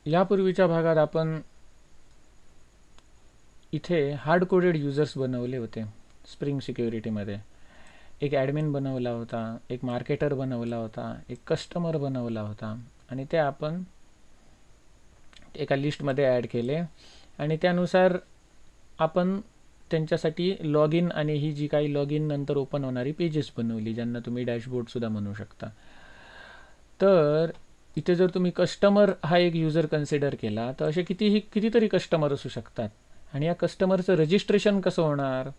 यापूर्वीच्या भागात आपण इथे हार्ड कोडेड युजर्स बनवले होते स्प्रिंग सिक्युरिटीमध्ये. एक ॲडमिन बनवला होता, एक मार्केटर बनवला होता, एक कस्टमर बनवला होता आणि ते आपण एका लिस्टमध्ये ॲड केले आणि त्यानुसार आपण त्यांच्यासाठी लॉग इन आणि ही जी काही लॉग इन नंतर ओपन होणारी पेजेस बनवली, ज्यांना तुम्ही डॅशबोर्डसुद्धा म्हणू शकता. तर इथे जर तुम्ही कस्टमर हा एक युजर कन्सिडर केला तर असे कितीतरी कस्टमर असू शकतात आणि या कस्टमरचं रजिस्ट्रेशन कसं होणार,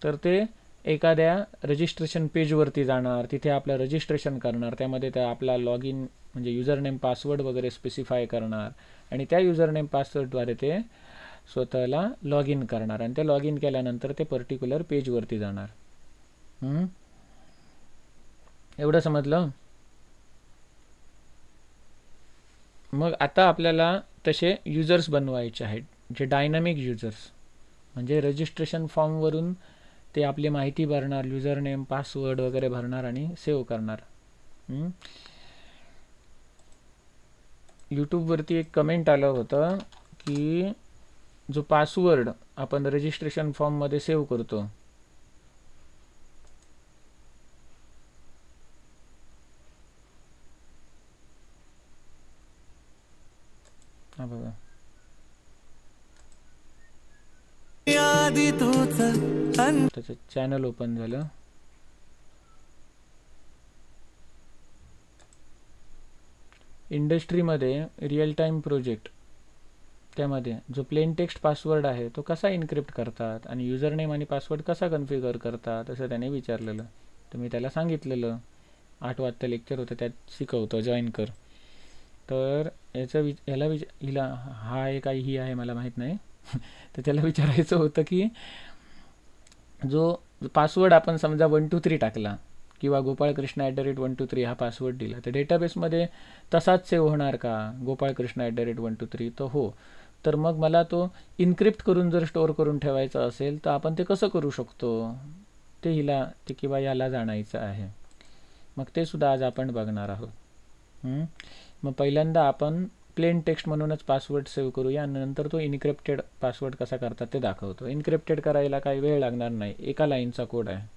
तर ते एखाद्या रजिस्ट्रेशन पेजवरती जाणार, तिथे आपलं रजिस्ट्रेशन करणार, त्यामध्ये त्या आपला लॉग इन म्हणजे युजर नेम पासवर्ड वगैरे स्पेसिफाय करणार आणि त्या युजर नेम पासवर्डद्वारे ते स्वतःला लॉग इन करणार आणि ते लॉग इन केल्यानंतर ते पर्टिक्युलर पेजवरती जाणार. एवढं समजलं? मग आता आपल्याला तसे युजर्स बनवायचे आहेत, जे डायनामिक युजर्स, म्हणजे रजिस्ट्रेशन फॉर्मवरून ते आपली माहिती भरणार, युजर नेम पासवर्ड वगैरे भरणार आणि सेव्ह करणार. यूट्यूबवरती एक कमेंट आलं होतं की जो पासवर्ड आपण रजिस्ट्रेशन फॉर्ममध्ये सेव्ह करतो, हा बघा, त्याचं चॅनल ओपन झालं. इंडस्ट्रीमध्ये रिअल टाईम प्रोजेक्ट, त्यामध्ये जो प्लेन टेक्स्ट पासवर्ड आहे तो कसा इन्क्रिप्ट करतात आणि युजर नेम आणि पासवर्ड कसा कन्फिगर करतात असं त्याने विचारलेलं. तर मी त्याला सांगितलेलं 8 वाजता लेक्चर होतं त्यात शिकवतो, जॉईन कर. तर हिला हा आहे काही ही आहे मला माहीत नाही. तर त्याला विचारायचं होतं की जो पासवर्ड आपण समजा 123 टाकला किंवा गोपाळकृष्ण@123 हा पासवर्ड दिला, तर डेटाबेसमध्ये तसाच सेव्ह होणार का गोपाळकृष्ण@123? तर हो. तर मग मला तो इन्क्रिप्ट करून जर स्टोअर करून ठेवायचा असेल तर आपण ते कसं करू शकतो ते किंवा याला जाणायचं आहे. मग ते सुद्धा आज आपण बघणार आहोत. मग पहिल्यांदा आपण प्लेन टेक्स्ट म्हणूनच पासवर्ड सेव्ह करूया आणि नंतर तो इनक्रिप्टेड पासवर्ड कसा करतात ते दाखवतो. इनक्रिप्टेड करायला काही वेळ लागणार नाही, एका लाईनचा कोड आहे,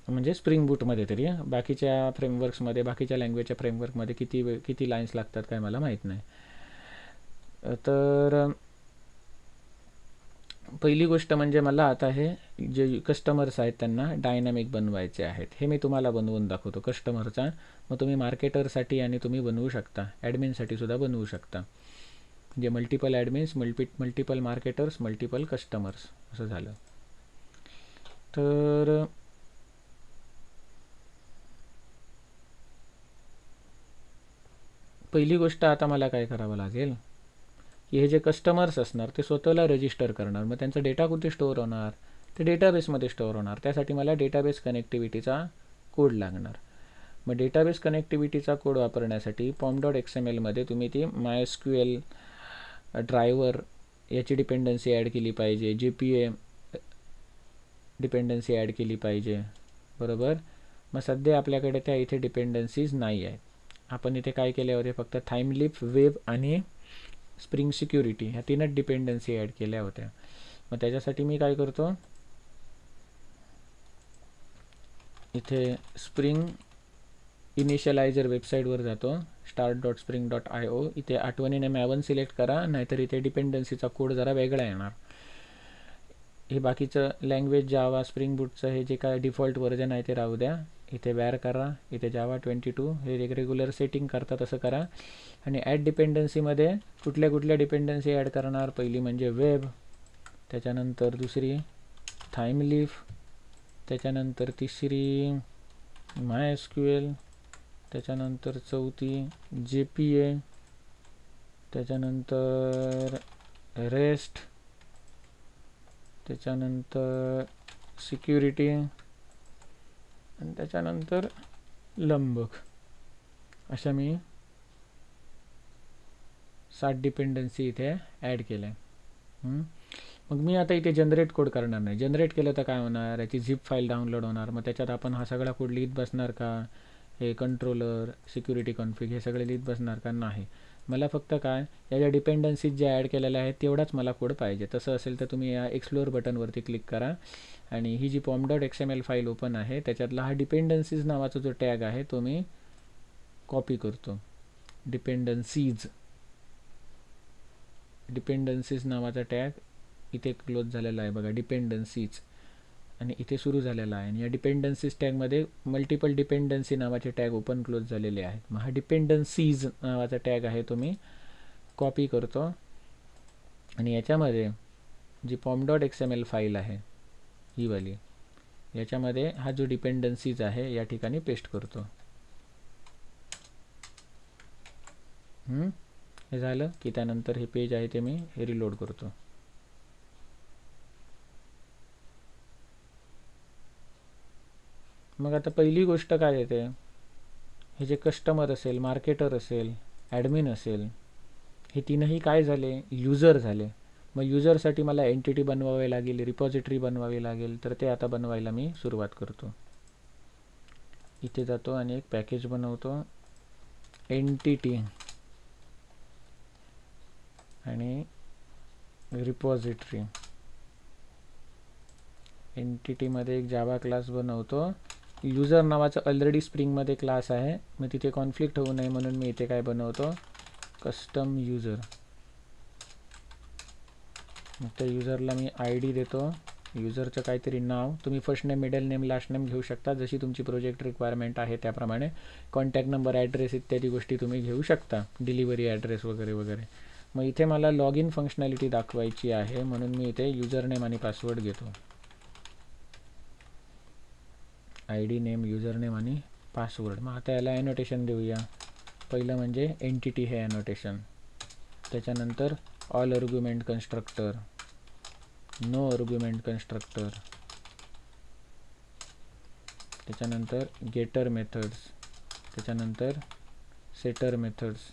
म्हणजे स्प्रिंग बूटमध्ये तरी. बाकीच्या फ्रेमवर्क्समध्ये, बाकीच्या लँग्वेजच्या फ्रेमवर्कमध्ये किती लाईन्स लागतात काय मला माहीत नाही. तर पहिली गोष्ट म्हणजे मला आता हे जे कस्टमर्स आहेत त्यांना डायनामिक बनवायचे आहेत. हे मी तुम्हाला बनवून दाखवतो कस्टमरचा. मग तुम्ही मार्केटरसाठी आणि तुम्ही बनवू शकता, ॲडमिनसाठी सुद्धा बनवू शकता. म्हणजे multiple admins, multiple marketers, multiple customers असं झालं. तर पहिली गोष्ट आता मला काय करावं लागेल की हे जे कस्टमर्स असणार ते स्वतःला रजिस्टर करणार. मग त्यांचा डेटा कुठे स्टोअर होणार, ते डेटाबेसमध्ये स्टोअर होणार. त्यासाठी मला डेटाबेस कनेक्टिव्हिटीचा कोड लागणार. मग डेटाबेस कनेक्टिव्हिटीचा कोड वापरण्यासाठी pom.xml मध्ये तुम्ही ती MySQL ड्रायव्हर याची डिपेंडन्सी ॲड केली पाहिजे, JPA डिपेंडन्सी ॲड केली पाहिजे, बरोबर. मग सध्या आपल्याकडे त्या इथे डिपेंडन्सीज नाही आहेत. आपण इथे काय केले होते, फक्त थाईमलीफ, वेब आणि स्प्रिंग सिक्युरिटी ह्या 3च डिपेंडन्सी ॲड केल्या होत्या. मग त्याच्यासाठी मी काय करतो, इथे स्प्रिंग इनिशियलायझर वेबसाईटवर जातो, start.spring.io. इथे आठवणीने मॅवन सिलेक्ट करा, नाहीतर इथे डिपेंडन्सीचा कोड जरा वेगळा येणार. हे बाकीचं लँग्वेज जावा, स्प्रिंग बूटचं हे जे काय डिफॉल्ट व्हर्जन आहे ते राहू द्या. इथे वॅर करा, इथे जावा 22 हे रेग्युलर सेटिंग करता तसं करा. आणि ॲड डिपेंडन्सीमध्ये कुठल्या डिपेंडन्सी ॲड करणार, पहिली म्हणजे वेब, त्याच्यानंतर दुसरी थाईमलीफ, त्याच्यानंतर तिसरी MySQL, त्याच्यानंतर चौथी JPA, त्याच्यानंतर रेस्ट, त्याच्यानंतर सिक्युरिटी आणि त्याच्यानंतर लंबक. अशा मी 7 डिपेंडन्सी इथे ॲड केल्या. मग मी आता इथे जनरेट कोड करणार नाही. जनरेट केलं तर काय होणार, याची झिप फाईल डाउनलोड होणार. मग त्याच्यात आपण हा सगळा कोड लिहित बसणार का, हे कंट्रोलर, सिक्युरिटी कॉन्फिग हे सगळे लिहित बसणार का? नाही. मला फक्त काय याच्या डिपेंडन्सीज ज्या ॲड केलेल्या आहेत तेवढाच मला कोड पाहिजे. तसं असेल तर तुम्ही या एक्सप्लोअर बटनवरती क्लिक करा आणि ही जी pom.xml फाईल ओपन आहे त्याच्यातला हा डिपेंडन्सीज नावाचा जो टॅग आहे तो मी कॉपी करतो. डिपेंडन्सीज नावाचा टॅग इथे क्लोज झालेला आहे बघा, डिपेंडन्सीज, आणि इथे सुरू झालेला आहे. आणि या डिपेंडन्सीज टॅगमध्ये मल्टिपल डिपेंडन्सी नावाचे टॅग ओपन क्लोज झालेले आहेत. मग हा डिपेंडन्सीज नावाचा टॅग आहे तो मी कॉपी करतो आणि याच्यामध्ये जी pom.xml फाईल आहे ही वाली, याच्यामध्ये हा जो डिपेंडन्सीज आहे या ठिकाणी पेस्ट करतो. हे झालं की त्यानंतर हे पेज आहे ते मी हे रिलोड करतो. मग आता पहिली गोष्ट काय येते, हे जे कस्टमर असेल, मार्केटर असेल, ॲडमिन असेल, हे तीनही काय झाले? युजर झाले. मग युजरसाठी मला एंटिटी बनवावी लागेल, रिपॉझिटरी बनवावी लागेल, तर ते आता बनवायला मी सुरुवात करतो. इथे जातो आणि एक पॅकेज बनवतो, एंटिटी आणि रिपॉझिटरी. एंटिटीमध्ये एक जावा क्लास बनवतो. युजर नावाचा ऑलरेडी स्प्रिंगमध्ये क्लास आहे, मग तिथे कॉन्फ्लिक्ट होऊ नये म्हणून मी इथे काय बनवतो, कस्टम युजर. मग त्या युजरला मी ID देतो, युजरचं काहीतरी नाव, तुम्ही first name, middle name, last name घेऊ शकता, जशी तुमची प्रोजेक्ट रिक्वायरमेंट आहे त्याप्रमाणे. कॉन्टॅक्ट नंबर, ॲड्रेस इत्यादी गोष्टी तुम्ही घेऊ शकता, डिलिव्हरी ॲड्रेस वगैरे वगैरे. मग इथे मला लॉग इन फंक्शनॅलिटी दाखवायची आहे म्हणून मी इथे युजर नेम आणि पासवर्ड घेतो. ID नेम, युजर नेम आणि पासवर्ड. मग आता याला ॲनोटेशन देऊया. पहिलं म्हणजे एंटिटी हे ॲनोटेशन, त्याच्यानंतर all argument constructor, no argument constructor, त्याच्यानंतर गेटर मेथड्स, त्याच्यानंतर सेटर मेथड्स,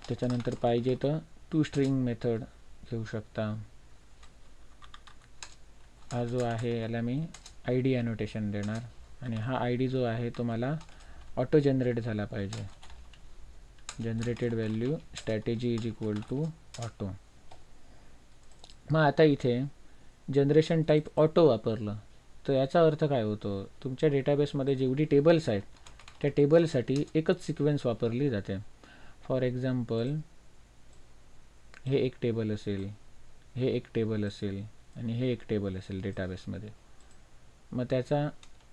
त्याच्यानंतर पाहिजे तर टू स्ट्रिंग मेथड घेऊ शकता. हा जो आहे याला मी ID ॲनोटेशन देणार आणि हा ID जो आहे तो मला ऑटो जनरेट झाला पाहिजे. Generated value strategy is equal to auto. मग आता इथे जनरेशन टाईप ऑटो वापरलं तर याचा अर्थ काय होतो, तुमच्या डेटाबेसमध्ये जेवढी टेबल्स आहेत त्या टेबलसाठी एकच सिक्वेन्स वापरली जाते. फॉर एक्झाम्पल हे एक टेबल असेल, हे एक टेबल असेल आणि हे एक टेबल असेल डेटाबेसमध्ये. मग त्याचा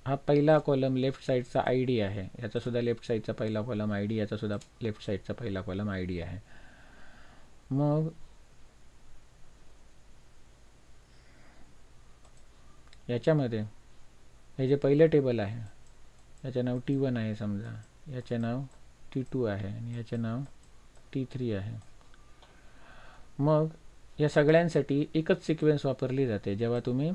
हा पहिला कॉलम लेफ्ट साईडचा ID आहे, याचासुद्धा लेफ्ट साईडचा पहिला कॉलम ID, याचासुद्धा लेफ्ट साईडचा पहिला कॉलम ID आहे. मग याच्यामध्ये हे जे पहिलं टेबल आहे याचे नाव T1 आहे समजा, याचे नाव T2 आहे आणि याचे नाव T3 आहे. मग या सगळ्यांसाठी एकच सिक्वेन्स वापरली जाते जेव्हा तुम्ही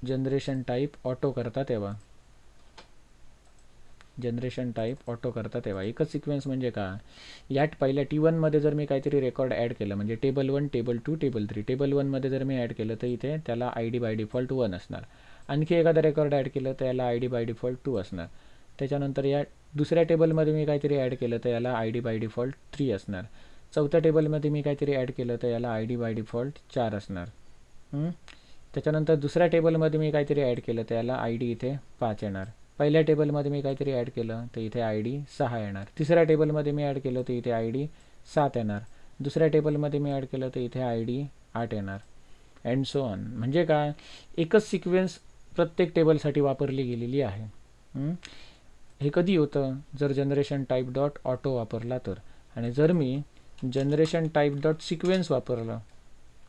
जनरेशन टाईप ऑटो करता तेव्हा. जनरेशन टाईप ऑटो करता तेव्हा एकच सिक्वेन्स म्हणजे का, यात पहिल्या T1 मध्ये जर मी काहीतरी रेकॉर्ड ॲड केलं, म्हणजे टेबल 1, टेबल 2, टेबल 3, टेबल 1 मध्ये जर मी ॲड केलं तर इथे त्याला ID बाय डिफॉल्ट 1 असणार. आणखी एखादा रेकॉर्ड ॲड केलं तर याला ID बाय डिफॉल्ट 2 असणार. त्याच्यानंतर या दुसऱ्या टेबलमध्ये मी काहीतरी ॲड केलं तर याला ID बाय डिफॉल्ट 3 असणार. चौथ्या टेबलमध्ये मी काहीतरी ॲड केलं तर याला ID बाय डिफॉल्ट 4 असणार. त्याच्यानंतर दुसऱ्या टेबलमध्ये मी काहीतरी ॲड केलं तर याला ID इथे 5 येणार. पहिल्या टेबलमध्ये मी काहीतरी ॲड केलं तर इथे ID 6 येणार. तिसऱ्या टेबलमध्ये मी ॲड केलं तर इथे ID 7 येणार. दुसऱ्या टेबलमध्ये मी ॲड केलं तर इथे ID 8 येणार. And so on. म्हणजे काय, एकच सिक्वेन्स प्रत्येक टेबलसाठी वापरली गेलेली आहे. हे कधी होतं, जर जनरेशन टाईप डॉट ऑटो वापरला तर. आणि जर मी जनरेशन टाईप डॉट सिक्वेन्स वापरलं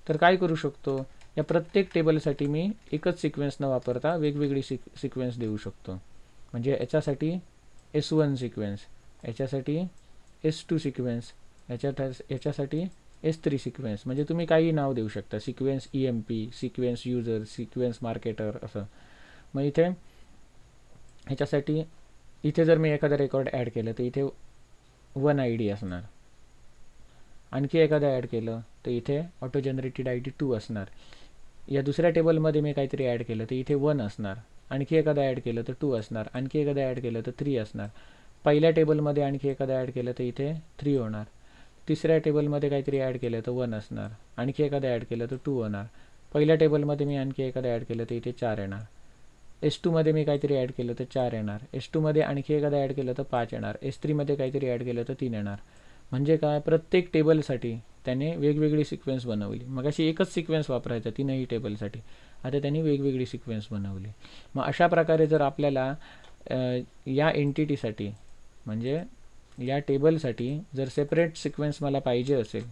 तर काय करू शकतो, या प्रत्येक टेबलसाठी मी एकच सिक्वेन्स न वापरता वेगवेगळी सिक्वेन्स देऊ शकतो. म्हणजे याच्यासाठी S1 सिक्वेन्स, याच्यासाठी S2 सिक्वेन्स, याच्यासाठी S3 सिक्वेन्स, म्हणजे तुम्ही काही नाव देऊ शकता, sequence EMP, sequence user, sequence marketer असं. मग इथे ह्याच्यासाठी इथे जर मी एखादा रेकॉर्ड ॲड केलं तर इथे 1 ID असणार. आणखी एखादा ॲड केलं तर इथे ऑटो जनरेटेड ID 2 असणार. या दुसऱ्या टेबलमध्ये मी काहीतरी ॲड केलं तर इथे 1 असणार. आणखी एखादा ॲड केलं तर 2 असणार, आणखी एखादा ॲड केलं तर 3 असणार. पहिल्या टेबलमध्ये आणखी एखादा ॲड केलं तर इथे 3 होणार. तिसऱ्या टेबलमध्ये काहीतरी ॲड केलं तर 1 असणार, आणखी एखादा ॲड केलं तर 2 होणार. पहिल्या टेबलमध्ये मी आणखी एखादा ॲड केलं तर इथे 4 येणार. S2 मध्ये मी काहीतरी ॲड केलं तर 4 येणार. S2 मध्ये आणखी एखादा ॲड केलं तर 5 येणार. S3 मध्ये काहीतरी ॲड केलं तर 3 येणार. म्हणजे काय, प्रत्येक टेबलसाठी त्याने वेगवेगळी सिक्वेन्स बनवली. मग अशी एकच सिक्वेन्स वापरायचा तीनही टेबलसाठी, आता त्यांनी वेगवेगळी सिक्वेन्स बनवली. मग अशा प्रकारे जर आपल्याला या एंटिटीसाठी म्हणजे या टेबलसाठी जर सेपरेट सिक्वेन्स मला पाहिजे असेल,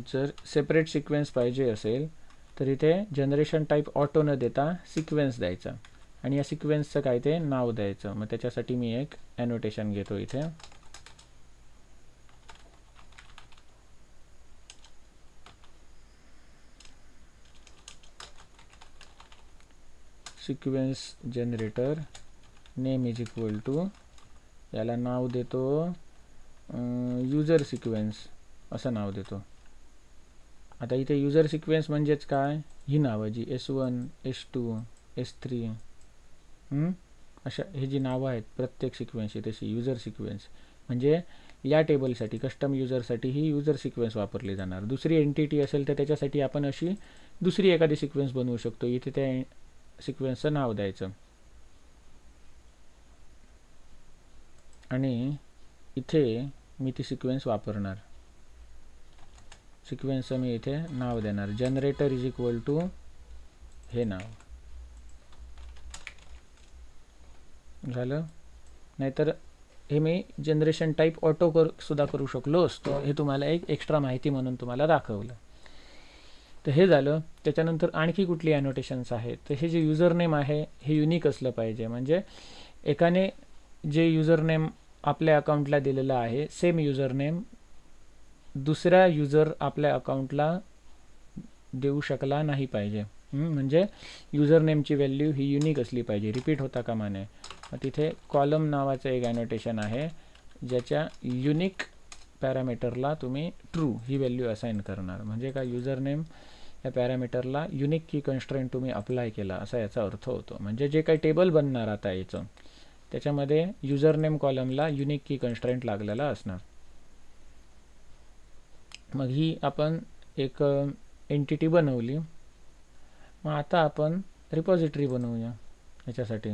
जर सेपरेट सिक्वेन्स पाहिजे असेल तर इथे जनरेशन टाईप ऑटो न देता सिक्वेन्स द्यायचा आणि या सिक्वेन्सचं काय ते नाव द्यायचं. मग त्याच्यासाठी मी एक ॲनोटेशन घेतो इथे. Sequence generator name is equal to, याला नाव देतो यूजर सिक्वेन्स असं नाव देतो. आता इथे यूजर सिक्वेन्स म्हणजेच काय, ही नावं जी S1, S2, S3 अशा हे जी नावं आहेत प्रत्येक सिक्वेन्सची तशी यूजर सिक्वेन्स. म्हणजे या टेबलसाठी कस्टम यूजरसाठी ही यूजर सिक्वेन्स वापरली जाणार. दुसरी एंटिटी असेल तर त्याच्यासाठी आपण अशी दुसरी एखादी सिक्वेन्स बनवू शकतो. इथे त्या सिक्वेन्सचं नाव द्यायचं आणि इथे मी ती सिक्वेन्स वापरणार. सिक्वेन्सचं मी इथे नाव देणार जनरेटर इज इक्वल टू हे नाव. झालं. नाहीतर हे मी जनरेशन टाईप ऑटो सुद्धा करू शकलो असतो. हे तुम्हाला एक एक्स्ट्रा माहिती म्हणून तुम्हाला दाखवलं. तर हे झालं. त्याच्यानंतर आणखी कुठली ॲनोटेशन्स आहेत तर हे जे युजर नेम आहे हे युनिक असलं पाहिजे. म्हणजे एकाने जे युजर नेम आपल्या अकाउंटला दिलेलं आहे सेम युजर नेम दुसऱ्या युजर आपल्या अकाउंटला देऊ शकला नाही पाहिजे. म्हणजे युजर नेमची व्हॅल्यू ही युनिक असली पाहिजे, रिपीट होता कामा नये. तिथे कॉलम नावाचं एक ॲनोटेशन आहे ज्याच्या युनिक पॅरामीटरला तुम्ही ट्रू ही व्हॅल्यू असाइन करणार. म्हणजे काय, युजर नेम या पॅरामीटरला युनिक की कन्स्ट्रेंट तुम्ही अप्लाय केला असा याचा अर्थ होतो. म्हणजे जे काही टेबल बनणार आता याचं त्याच्यामध्ये युजर नेम कॉलमला युनिक की कन्स्ट्रेंट लागलेला असणार. मग ही आपण एक एंटिटी बनवली. मग आता आपण रिपॉझिटरी बनवूया. याच्यासाठी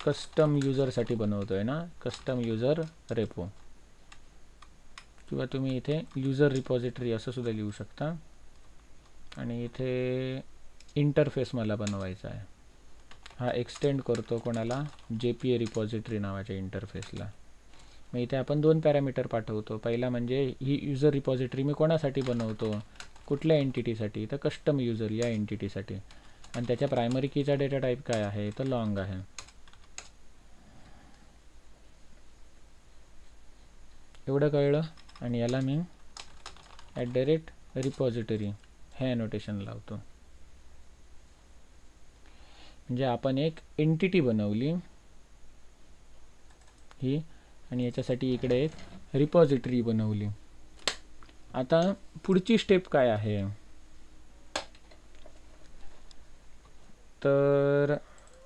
कस्टम युजरसाठी बनवतोय ना, कस्टम युजर रेपो किंवा तुम्ही इथे युजर रिपॉझिटरी असं सुद्धा लिहू शकता. आणि इथे इंटरफेस मला बनवायचा आहे. हा एक्सटेंड करतो कोणाला, JPA रिपॉझिटरी नावाच्या इंटरफेसला. मग इथे आपण 2 पॅरामीटर पाठवतो. पहिला म्हणजे ही युजर रिपॉझिटरी मी कोणासाठी बनवतो, कुठल्या एंटिटीसाठी, तर कस्टम युजर या एंटिटीसाठी. आणि त्याच्या प्रायमरी कीचा डेटा टाईप काय आहे तर लॉंग आहे. एवढं कळलं. आणि याला मी @रिपॉझिटरी हे ॲनोटेशन लावतो. म्हणजे आपण एक एंटिटी बनवली ही आणि याच्यासाठी इकडे एक रिपॉझिटरी बनवली. आता पुढची स्टेप काय आहे तर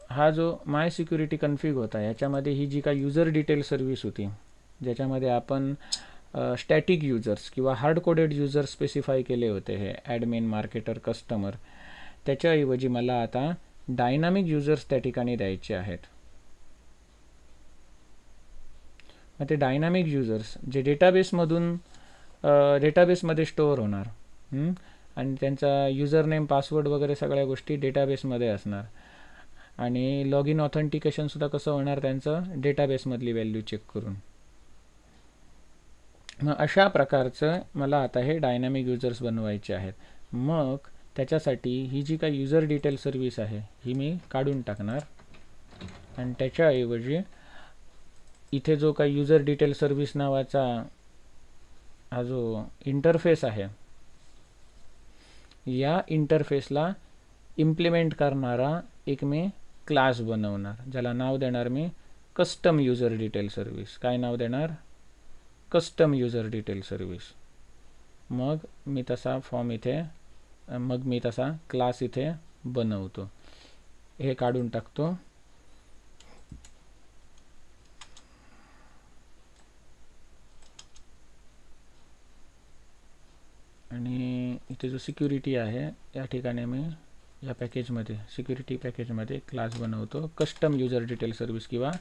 हा जो माय सिक्युरिटी कन्फिग होता याच्यामध्ये ही जी काही युजर डिटेल सर्व्हिस होती ज्याच्यामध्ये आपण स्टॅटिक युजर्स किंवा हार्ड कोडेड युजर स्पेसिफाय केले होते हे ॲडमिन, मार्केटर, कस्टमर, त्याच्याऐवजी मला आता डायनामिक युजर्स त्या ठिकाणी द्यायचे आहेत. मग ते डायनामिक युजर्स जे डेटाबेसमध्ये स्टोअर होणार आणि त्यांचा युजर नेम, पासवर्ड वगैरे सगळ्या गोष्टी डेटाबेसमध्ये असणार. आणि लॉग इन ऑथेंटिकेशनसुद्धा कसं होणार त्यांचं डेटाबेसमधली व्हॅल्यू चेक करून. मग अशा प्रकारचं मला आता हे डायनामिक युजर्स बनवायचे आहेत. मग त्याच्यासाठी ही जी काही युजर डिटेल सर्व्हिस आहे ही मी काढून टाकणार आणि त्याच्याऐवजी इथे जो काही युजर डिटेल सर्व्हिस नावाचा हा जो इंटरफेस आहे या इंटरफेसला इम्प्लिमेंट करणारा एक मी क्लास बनवणार, ज्याला नाव देणार मी कस्टम युजर डिटेल सर्व्हिस. काय नाव देणार? Custom user detail service. मग मी तसा फॉर्म इथे मग मी तसा क्लास इथे बनवतो. हे काढून टाकतो. आणि इथे जो सिक्युरिटी आहे या ठिकाणी मी या पॅकेजमध्ये सिक्युरिटी पॅकेजमध्ये क्लास बनवतो कस्टम युजर डिटेल सर्व्हिस किंवा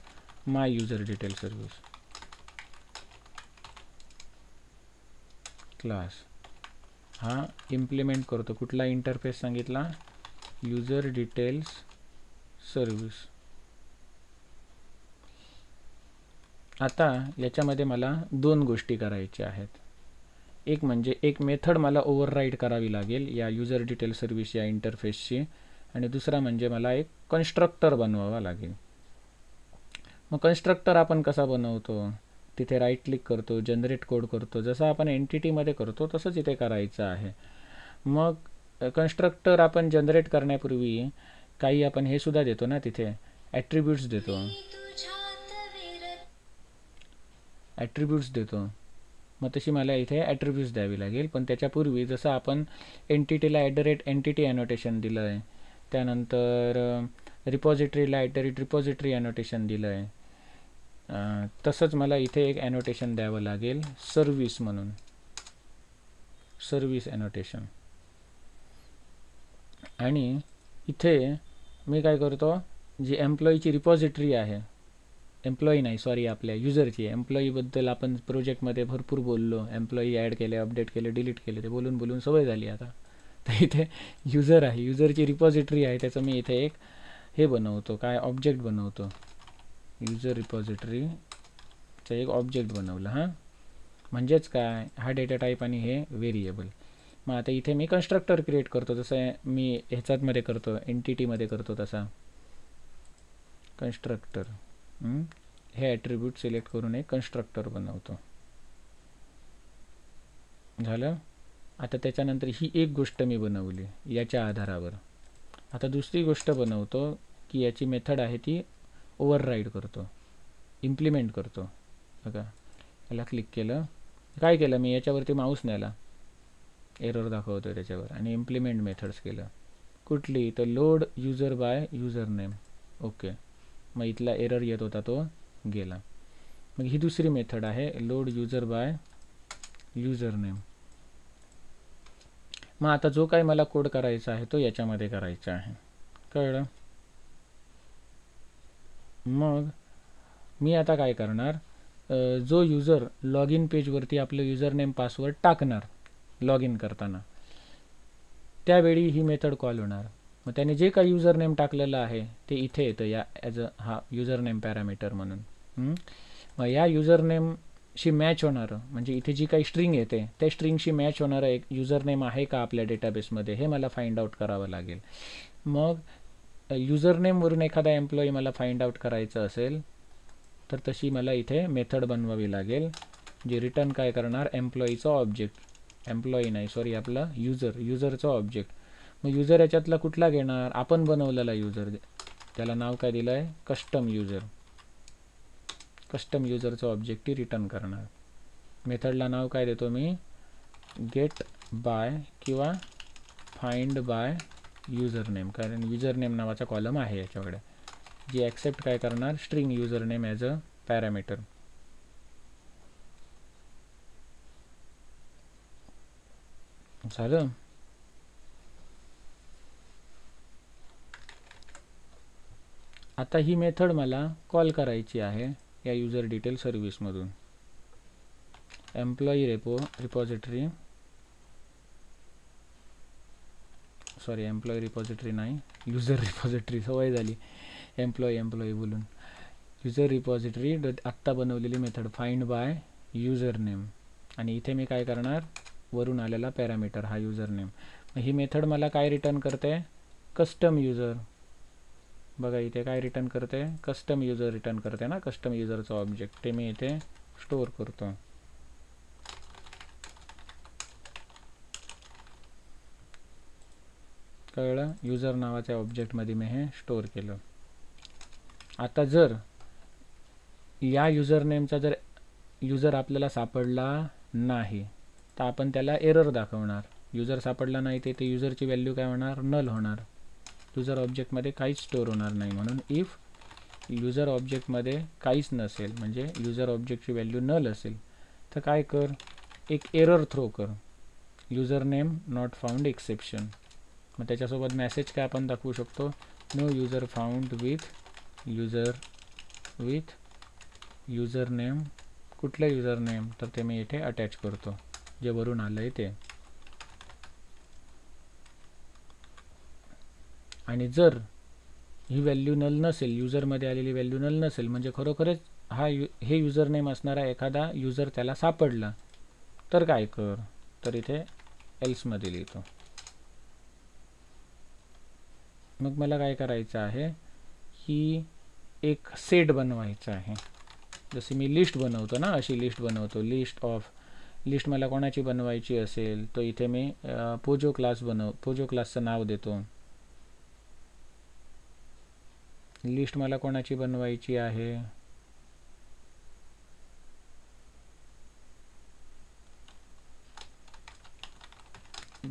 माय युजर डिटेल सर्व्हिस क्लास. हा इम्प्लिमेंट करतो. कुठला इंटरफेस सांगितला? User details service. आता याच्यामध्ये मला दोन गोष्टी करायच्या आहेत. एक म्हणजे एक मेथड मला ओव्हरराईड करावी लागेल या युजर डिटेल सर्व्हिस या इंटरफेसची, आणि दुसरा म्हणजे मला एक कन्स्ट्रक्टर बनवावा लागेल. मग कन्स्ट्रक्टर आपण कसा बनवतो? तिथे राईट क्लिक करतो, जनरेट कोड करतो. जसं आपण एंटिटीमध्ये करतो तसंच इथे करायचं आहे. मग कन्स्ट्रक्टर आपण जनरेट करण्यापूर्वी काही आपण हे सुद्धा देतो ना, तिथे ॲट्रिब्यूट्स देतो. ॲट्रिब्यूट्स देतो. मग तशी मला इथे ॲट्रिब्यूट्स द्यावी लागेल. पण त्याच्यापूर्वी जसं आपण एंटिटीला @entity ॲनोटेशन दिलं आहे, त्यानंतर रिपॉझिटरीला @रिपॉझिटरी ॲनोटेशन दिलं आहे, तसंच मला इथे एक ॲनोटेशन द्यावं लागेल सर्व्हिस म्हणून, सर्व्हिस ॲनोटेशन. आणि इथे मी काय करतो, जी एम्प्लॉईची रिपॉझिटरी आहे, एम्प्लॉई नाही सॉरी आपल्या युजरची. एम्प्लॉईबद्दल आपण प्रोजेक्टमध्ये भरपूर बोललो, एम्प्लॉई ॲड केले, अपडेट केले, डिलीट केले, ते बोलून बोलून सवय झाली आता. तर इथे युजर आहे, युजरची रिपॉझिटरी आहे, त्याचं मी इथे एक हे बनवतो, काय ऑब्जेक्ट बनवतो. युजर रिपॉझिटरीचं एक ऑब्जेक्ट बनवलं. हां, म्हणजेच काय, हा डेटा टाईप आणि हे व्हेरिएबल. मग आता इथे मी कन्स्ट्रक्टर क्रिएट करतो, जसं मी ह्याच्यामध्ये करतो, एंटिटीमध्ये करतो तसा कन्स्ट्रक्टर. हे ॲट्रिब्यूट सिलेक्ट करून एक कन्स्ट्रक्टर बनवतो. झालं. आता त्याच्यानंतर ही एक गोष्ट मी बनवली याच्या आधारावर. आता दुसरी गोष्ट बनवतो की याची मेथड आहे ती ओव्हरराईड करतो, इम्प्लिमेंट करतो. बघा, याला क्लिक केलं, काय केलं मी, याच्यावरती माऊस नेला, एरर दाखवतो त्याच्यावर, आणि इम्प्लिमेंट मेथड्स केलं. कुठली? तर load user by user name. Okay, मग इथला एरर येत होता तो गेला. मग ही दुसरी मेथड आहे load user by user name. मग आता जो काही मला कोड करायचा आहे तो याच्यामध्ये करायचा आहे. कळलं? मग मी आता काय करणार, जो युजर लॉग इन पेजवरती आपलं युजर नेम पासवर्ड टाकणार लॉग इन करताना, त्यावेळी ही मेथड कॉल होणार. मग त्याने जे काही युजर नेम टाकलेलं आहे ते इथे येतं या हा युजर नेम पॅरामीटर म्हणून. मग या युजर नेमशी मॅच होणारं, म्हणजे इथे जी काही स्ट्रिंग येते त्या स्ट्रिंगशी मॅच होणारं एक युजर नेम आहे का आपल्या डेटाबेसमध्ये, हे मला फाइंड आउट करावं लागेल. मग युजर नेमवरून एखादा एम्प्लॉई मला फाइंड आउट करायचं असेल तर तशी मला इथे मेथड बनवावी लागेल, जी रिटर्न काय करणार, एम्प्लॉईचं ऑब्जेक्ट, एम्प्लॉई नाही सॉरी आपलं युजरचं ऑब्जेक्ट. मग युजर याच्यातला कुठला घेणार, आपण बनवलेला युजर, त्याला नाव काय दिलं आहे, कस्टम युजर. कस्टम युजरचं ऑब्जेक्ट रिटर्न करणार. मेथडला नाव काय देतो मी, गेट बाय किंवा फाइंड बाय युजर नेम, कारण युजर नेम नावाचा कॉलम आहे याच्याकडे, जी ॲक्सेप्ट काय करणार, string user name as a parameter. झालं. आता ही मेथड मला कॉल करायची आहे या युजर डिटेल सर्व्हिसमधून. Employee repository sorry employee repository नाही, युजर रिपॉझिटरी, सवय झाली एम्प्लॉई बोलून. युजर रिपॉझिटरी आत्ता बनवलेली method find by user name, आणि इथे मी काय करणार, वरून आलेला पॅरामीटर हा युजर नेम. ही मेथड मला काय रिटर्न करते, कस्टम युजर. बघा इथे काय रिटर्न करते, कस्टम युजर रिटर्न करते ना, कस्टम युजरचं ऑब्जेक्ट. ते मी इथे स्टोअर करतो. कळलं, युजर नावाच्या ऑब्जेक्टमध्ये मी हे स्टोअर केलं. आता जर या युजर नेमचा जर युजर आपल्याला सापडला नाही तर आपण त्याला एरर दाखवणार. युजर सापडला नाही ते युजरची व्हॅल्यू काय होणार, नल होणार. युजर ऑब्जेक्टमध्ये काहीच स्टोअर होणार नाही. म्हणून इफ युजर ऑब्जेक्टमध्ये काहीच नसेल, म्हणजे युजर ऑब्जेक्टची व्हॅल्यू नल असेल, तर काय कर, एक एरर थ्रो कर, user name not found exception. मग त्याच्यासोबत मेसेज काय आपण दाखवू शकतो, no user found with user name. कुठलं युजर नेम, तर ते मी इथे अटॅच करतो, जे वरून आलं आहे ते. आणि जर ही व्हॅल्यू नल नसेल, युजरमध्ये आलेली व्हॅल्यू नल नसेल, म्हणजे खरोखरच हे युजर नेम असणारा एखादा युजर त्याला सापडला, तर काय कर, तर इथे एल्समध्ये लिहितो. मग मला काय करायचं आहे की एक सेट बनवायचा आहे. जसे मी लिस्ट बनवतो ना, अशी लिस्ट बनवतो, लिस्ट मला कोणाची बनवायची असेल तो इथे मी पोजो क्लासचं नाव देतो. लिस्ट मला कोणाची बनवायची आहे,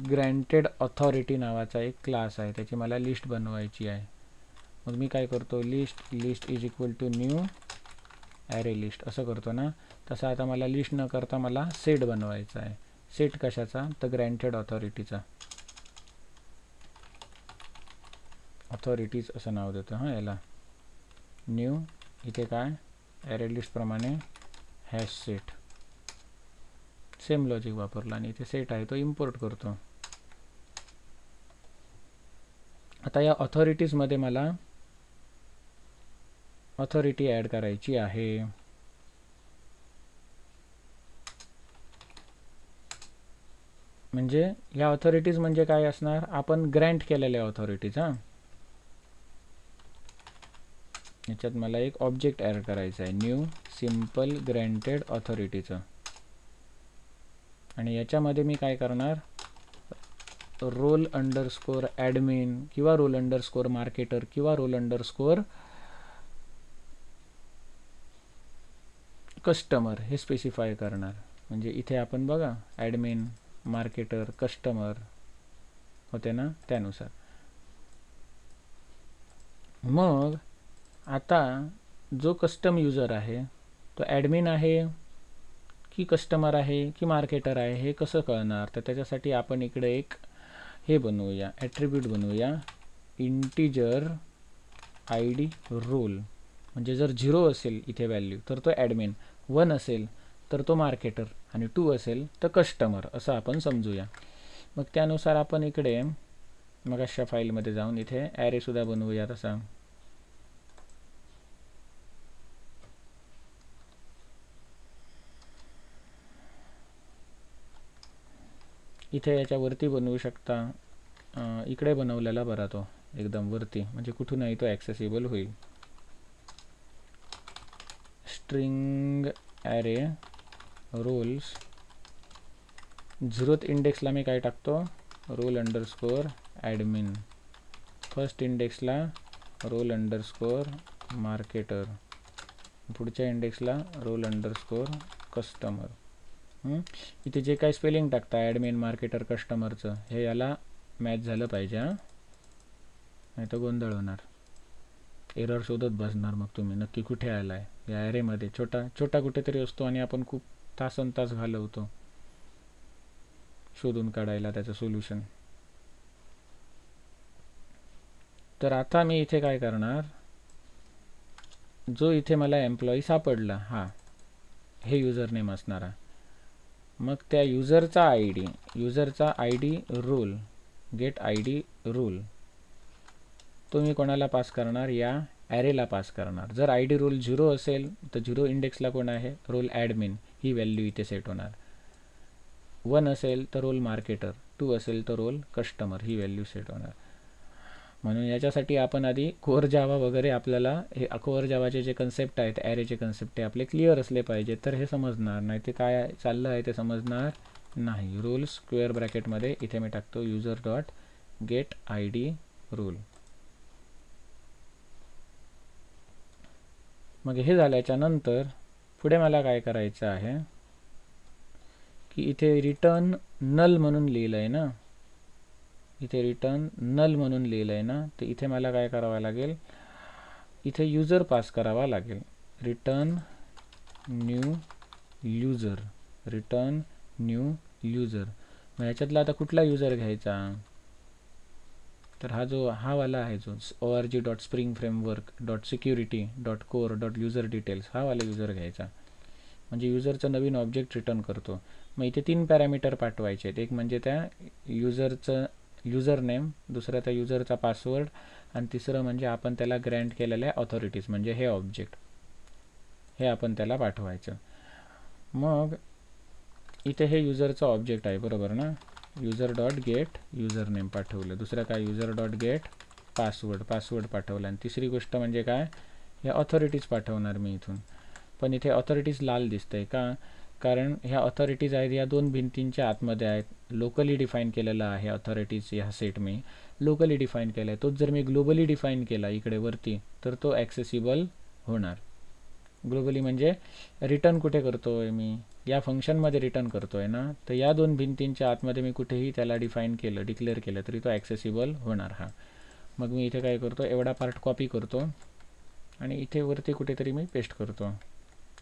ग्रँटेड ऑथॉरिटी नावाचा एक क्लास आहे, त्याची मला लिस्ट बनवायची आहे. मग मी काय करतो, list is equal to new array list असं करतो ना. तसं आता मला लिस्ट न करता मला सेट बनवायचा आहे. सेट कशाचा, तर ग्रँटेड ऑथॉरिटीचा. ऑथॉरिटीज असं नाव देतो हां याला. न्यू इथे काय ॲरे लिस्ट प्रमाणे हॅश सेट, सेम लॉजिक वापरला आणि इथे सेट आहे तो इम्पोर्ट करतो. आता या ऑथॉरिटीजमध्ये मला ऑथॉरिटी ॲड करायची आहे. म्हणजे या ऑथॉरिटीज म्हणजे काय असणार, आपण ग्रँट केलेल्या ऑथॉरिटीज. हां, याच्यात मला एक ऑब्जेक्ट ॲड करायचा आहे, न्यू सिम्पल ग्रँटेड ऑथॉरिटीचं. आणि याच्यामध्ये मी काय करणार, रोल अंडरस्कोर ॲडमिन किंवा रोल अंडरस्कोर मार्केटर किंवा रोल अंडरस्कोर कस्टमर हे स्पेसिफाय करणार. म्हणजे इथे आपण बघा ॲडमिन, मार्केटर, कस्टमर होते ना, त्यानुसार. मग आता जो कस्टम युजर आहे तो ॲडमिन आहे की कस्टमर आहे की मार्केटर आहे हे कसं कळणार, तर त्याच्यासाठी आपण इकडे एक हे बनवूया, ॲट्रिब्यूट बनवूया, इंटिजर ID रोल. म्हणजे जर 0 असेल इथे व्हॅल्यू तर तो ॲडमिन, 1 असेल तर तो मार्केटर आणि 2 असेल तर कस्टमर असं आपण समजूया. मग त्यानुसार आपण इकडे मग अशा फाईलमध्ये जाऊन इथे ॲरेसुद्धा बनवूया. तसा इथे याच्यावरती बनवू शकता, इकडे बनवलेला बरा तो एकदम वरती, म्हणजे कुठूनही तो ॲक्सेसिबल होईल. स्ट्रिंग ॲरे रोल्स, 0th इंडेक्सला मी काय टाकतो, रोल अंडरस्कोर ॲडमिन, फर्स्ट इंडेक्सला रोल अंडरस्कोर मार्केटर, पुढच्या इंडेक्सला रोल अंडरस्कोर कस्टमर. इथे जे काय स्पेलिंग टाकता ॲडमिन, मार्केटर, कस्टमरचं हे याला मॅच झालं पाहिजे. नाही तर गोंधळ होणार, एरर शोधत बसणार मग तुम्ही नक्की कुठे आला आहे. या ॲरेमध्ये छोटा कुठेतरी असतो आणि आपण खूप तासनतास घालवतो शोधून काढायला त्याचं सोल्युशन. तर आता मी इथे काय करणार, जो इथे मला एम्प्लॉई सापडला हा हे युजर नेम असणारा, मग त्या युजरचा I D role, get ID role, तो मी कोणाला पास करणार, या ॲरेला पास करणार. जर ID रोल 0 असेल तर 0 इंडेक्सला कोण आहे, रोल ॲडमिन, ही व्हॅल्यू इथे सेट होणार. 1 असेल तर रोल मार्केटर, 2 असेल तर रोल कस्टमर, ही व्हॅल्यू सेट होणार. म्हणून याच्यासाठी आपण आधी कोर जावा वगैरे आपल्याला हे कोर जावाचे जे कन्सेप्ट आहेत, ॲरेचे कन्सेप्ट, ते आपले क्लिअर असले पाहिजे, तर हे समजणार. नाही ते काय चाललं आहे ते समजणार नाही. रोल स्क्वेअर ब्रॅकेटमध्ये इथे मी टाकतो user dot get I D role. मग हे झाल्याच्या नंतर पुढे मला काय करायचं आहे की इथे रिटर्न नल म्हणून लिहिलं आहे ना, इथे रिटर्न नल म्हणून लिहिलं आहे ना, तर इथे मला काय करावं लागेल, इथे यूजर पास करावा लागेल. Return new user, return new user. मग ह्याच्यातला आता कुठला यूजर घ्यायचा, तर हा वाला आहे जो org.springframework.security.core.user-details हा वाला यूजर घ्यायचा. म्हणजे यूजरचं नवीन ऑब्जेक्ट रिटर्न करतो. मग इथे 3 पॅरामीटर पाठवायचे आहेत. एक म्हणजे त्या यूजरचं यूजर नेम, दुसरा त्या यूजरचा पासवर्ड, आणि तिसरं म्हणजे आपण त्याला ग्रँट केलेल्या ऑथॉरिटीज, म्हणजे हे ऑब्जेक्ट, हे आपण त्याला पाठवायचं. मग इथे हे यूजरचं ऑब्जेक्ट आहे बरोबर ना, user dot gate user name पाठवलं, दुसरं काय यूजर डॉट गेट पासवर्ड पाठवलं, आणि तिसरी गोष्ट म्हणजे काय, हे ऑथॉरिटीज पाठवणार मी इथून. पण इथे ऑथॉरिटीज लाल दिसतंय का, कारण ह्या ऑथॉरिटीज आहेत ह्या 2 भिंतींच्या आतमध्ये आहेत. लोकली डिफाईन केलेला आहे ऑथॉरिटीज, ह्या सेट मी लोकली डिफाईन केला आहे. तोच जर मी ग्लोबली डिफाईन केला इकडे वरती, तर तो ॲक्सेसिबल होणार. ग्लोबली म्हणजे रिटर्न कुठे करतो आहे मी, या फंक्शनमध्ये रिटर्न करतो आहे ना, तर या 2 भिंतींच्या आतमध्ये मी कुठेही त्याला डिक्लेअर केलं तरी तो ॲक्सेसिबल होणार हा. मग मी इथे काय करतो, एवढा पार्ट कॉपी करतो आणि इथे वरती कुठेतरी मी पेस्ट करतो.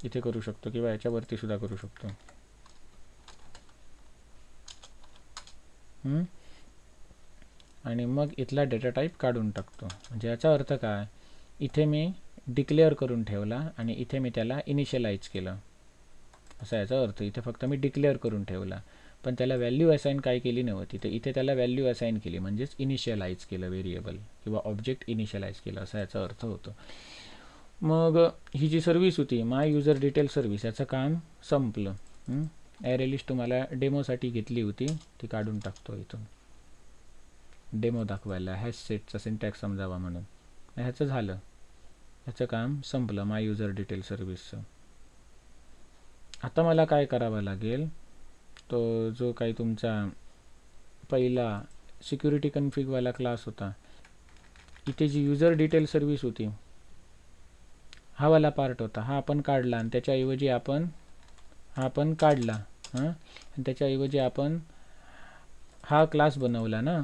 इथे करू शकतो किंवा याच्यावरती सुद्धा करू शकतो. आणि मग इथला डेटा टाईप काढून टाकतो. म्हणजे याचा अर्थ काय, इथे मी डिक्लेअर करून ठेवला आणि इथे मी त्याला इनिशियलाइज केलं, असा याचा अर्थ. इथे फक्त मी डिक्लेअर करून ठेवला, पण त्याला व्हॅल्यू असाईन काय केली नव्हती, तर इथे त्याला व्हॅल्यू असाईन केली, म्हणजेच इनिशियलाइज केलं व्हेरिएबल किंवा ऑब्जेक्ट इनिशियलाइज केलं, असा याचा अर्थ होतो. मग ही जी सर्व्हिस होती माय यूजर डिटेल सर्व्हिस, याचं काम संपलं. ॲरे लिस्ट तुम्हाला डेमोसाठी घेतली होती, ती काढून टाकतो इथून, डेमो दाखवायला, हॅश सेटचा सिंटॅक्स समजावा म्हणून. ह्याचं झालं, ह्याचं काम संपलं माय यूजर डिटेल सर्व्हिसचं. आता मला काय करावं लागेल, तो जो काही तुमचा पहिला सिक्युरिटी कन्फिगवाला क्लास होता, इथे जी यूजर डिटेल सर्व्हिस होती, हा वाला पार्ट होता, हा आपण काढला आणि त्याच्याऐवजी आपण काढला, आणि त्याच्याऐवजी आपण हा क्लास बनवला ना.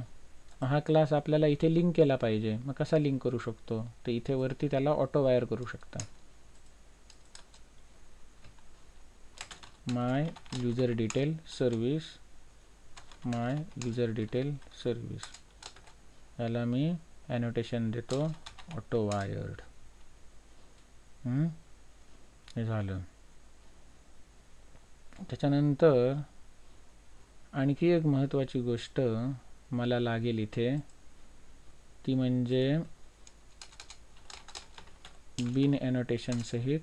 हा क्लास आपल्याला इथे लिंक केला पाहिजे. मग कसा लिंक करू शकतो, तर इथे वरती त्याला ऑटो वायर करू शकता. माय यूजर डिटेल सर्व्हिस, याला मी ॲनोटेशन देतो ऑटो वायर्ड. हे झालं. त्याच्यानंतर आणखी एक महत्त्वाची गोष्ट मला लागेल इथे, ती म्हणजे बिन ॲनोटेशन सहित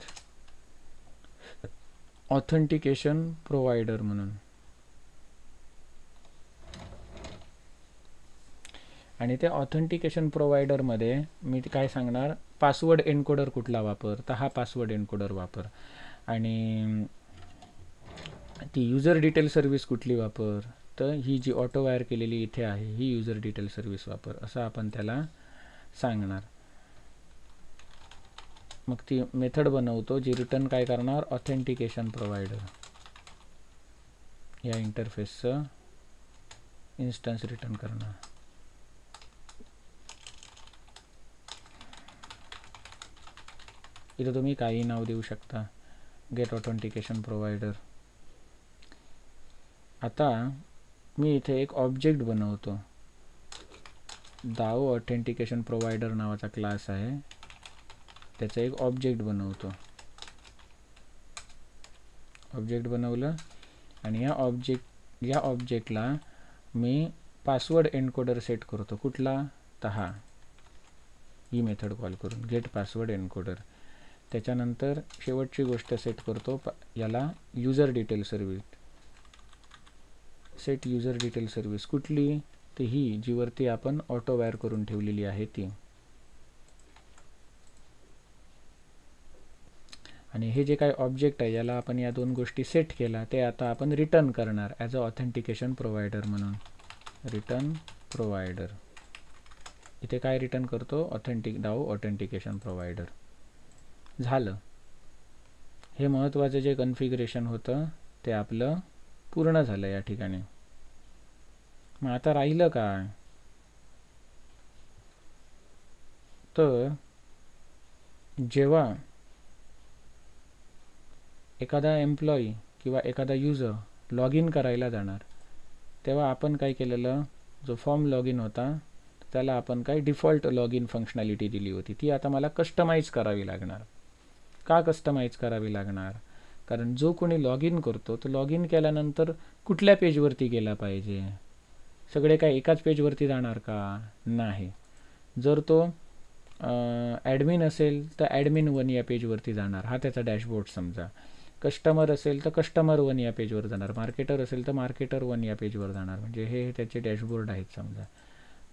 ऑथेंटिकेशन प्रोव्हायडर म्हणून. आणि त्या ऑथेंटिकेशन प्रोव्हायडरमध्ये मी काय सांगणार, पासवर्ड एन्कोडर कुठला वापर, तर हा पासवर्ड एन्कोडर वापर. आणि ती यूजर डिटेल सर्व्हिस कुठली वापर, तर ही जी ऑटो वायर केलेली इथे आहे ही यूजर डिटेल सर्व्हिस वापर, असं आपण त्याला सांगणार. मग ती मेथड बनवतो जी रिटर्न काय करणार, ऑथेंटिकेशन प्रोव्हायडर, या इंटरफेसचं इन्स्टन्स रिटर्न करणार. इथं तुम्ही काही नाव देऊ शकता, गेट ऑथेंटिकेशन प्रोव्हायडर. आता मी इथे एक ऑब्जेक्ट बनवतो, दाओ ऑथेंटिकेशन प्रोव्हायडर नावाचा क्लास आहे, त्याचा एक ऑब्जेक्ट बनवतो. ऑब्जेक्ट बनवलं आणि या ऑब्जेक्टला मी पासवर्ड एन्कोडर सेट करतो. कुठला, तर हा, ही मेथड कॉल करून गेट पासवर्ड एन्कोडर. त्याच्यानंतर शेवटची गोष्ट सेट करतो याला user detail service. Set user detail service कुठली, तर ही जीवरती आपण ऑटो वायर करून ठेवलेली आहे ती. आणि हे जे काही ऑब्जेक्ट आहे याला आपण या दोन गोष्टी सेट केला ते आता आपण रिटर्न करणार ॲज अ ऑथेंटिकेशन प्रोव्हायडर म्हणून. रिटर्न प्रोव्हायडर, इथे काय रिटर्न करतो, डाव ऑथेंटिकेशन प्रोव्हायडर. झालं, हे महत्त्वाचं जे कन्फिगरेशन होतं ते आपलं पूर्ण झालं या ठिकाणी. मग आता राहिलं काय, तर जेव्हा एखादा एम्प्लॉई किंवा एखादा युजर लॉग इन करायला जाणार तेव्हा आपण काय केलेलं, जो फॉर्म लॉग इन होता त्याला आपण काय डिफॉल्ट लॉग इन फंक्शनॅलिटी दिली होती, ती आता मला कस्टमाइज करावी लागणार. का कस्टमाइज करावी लागणार, कारण जो कोणी लॉग इन करतो तो लॉग इन केल्यानंतर कुठल्या पेजवरती गेला पाहिजे, सगळे काय एकाच पेजवरती जाणार का, नाही. जर तो ॲडमिन असेल तर ॲडमिन 1 या पेजवरती जाणार, हा त्याचा डॅशबोर्ड समजा. कस्टमर असेल तर कस्टमर 1 या पेजवर जाणार, मार्केटर असेल तर मार्केटर 1 या पेजवर जाणार. म्हणजे हे त्याचे डॅशबोर्ड आहेत समजा.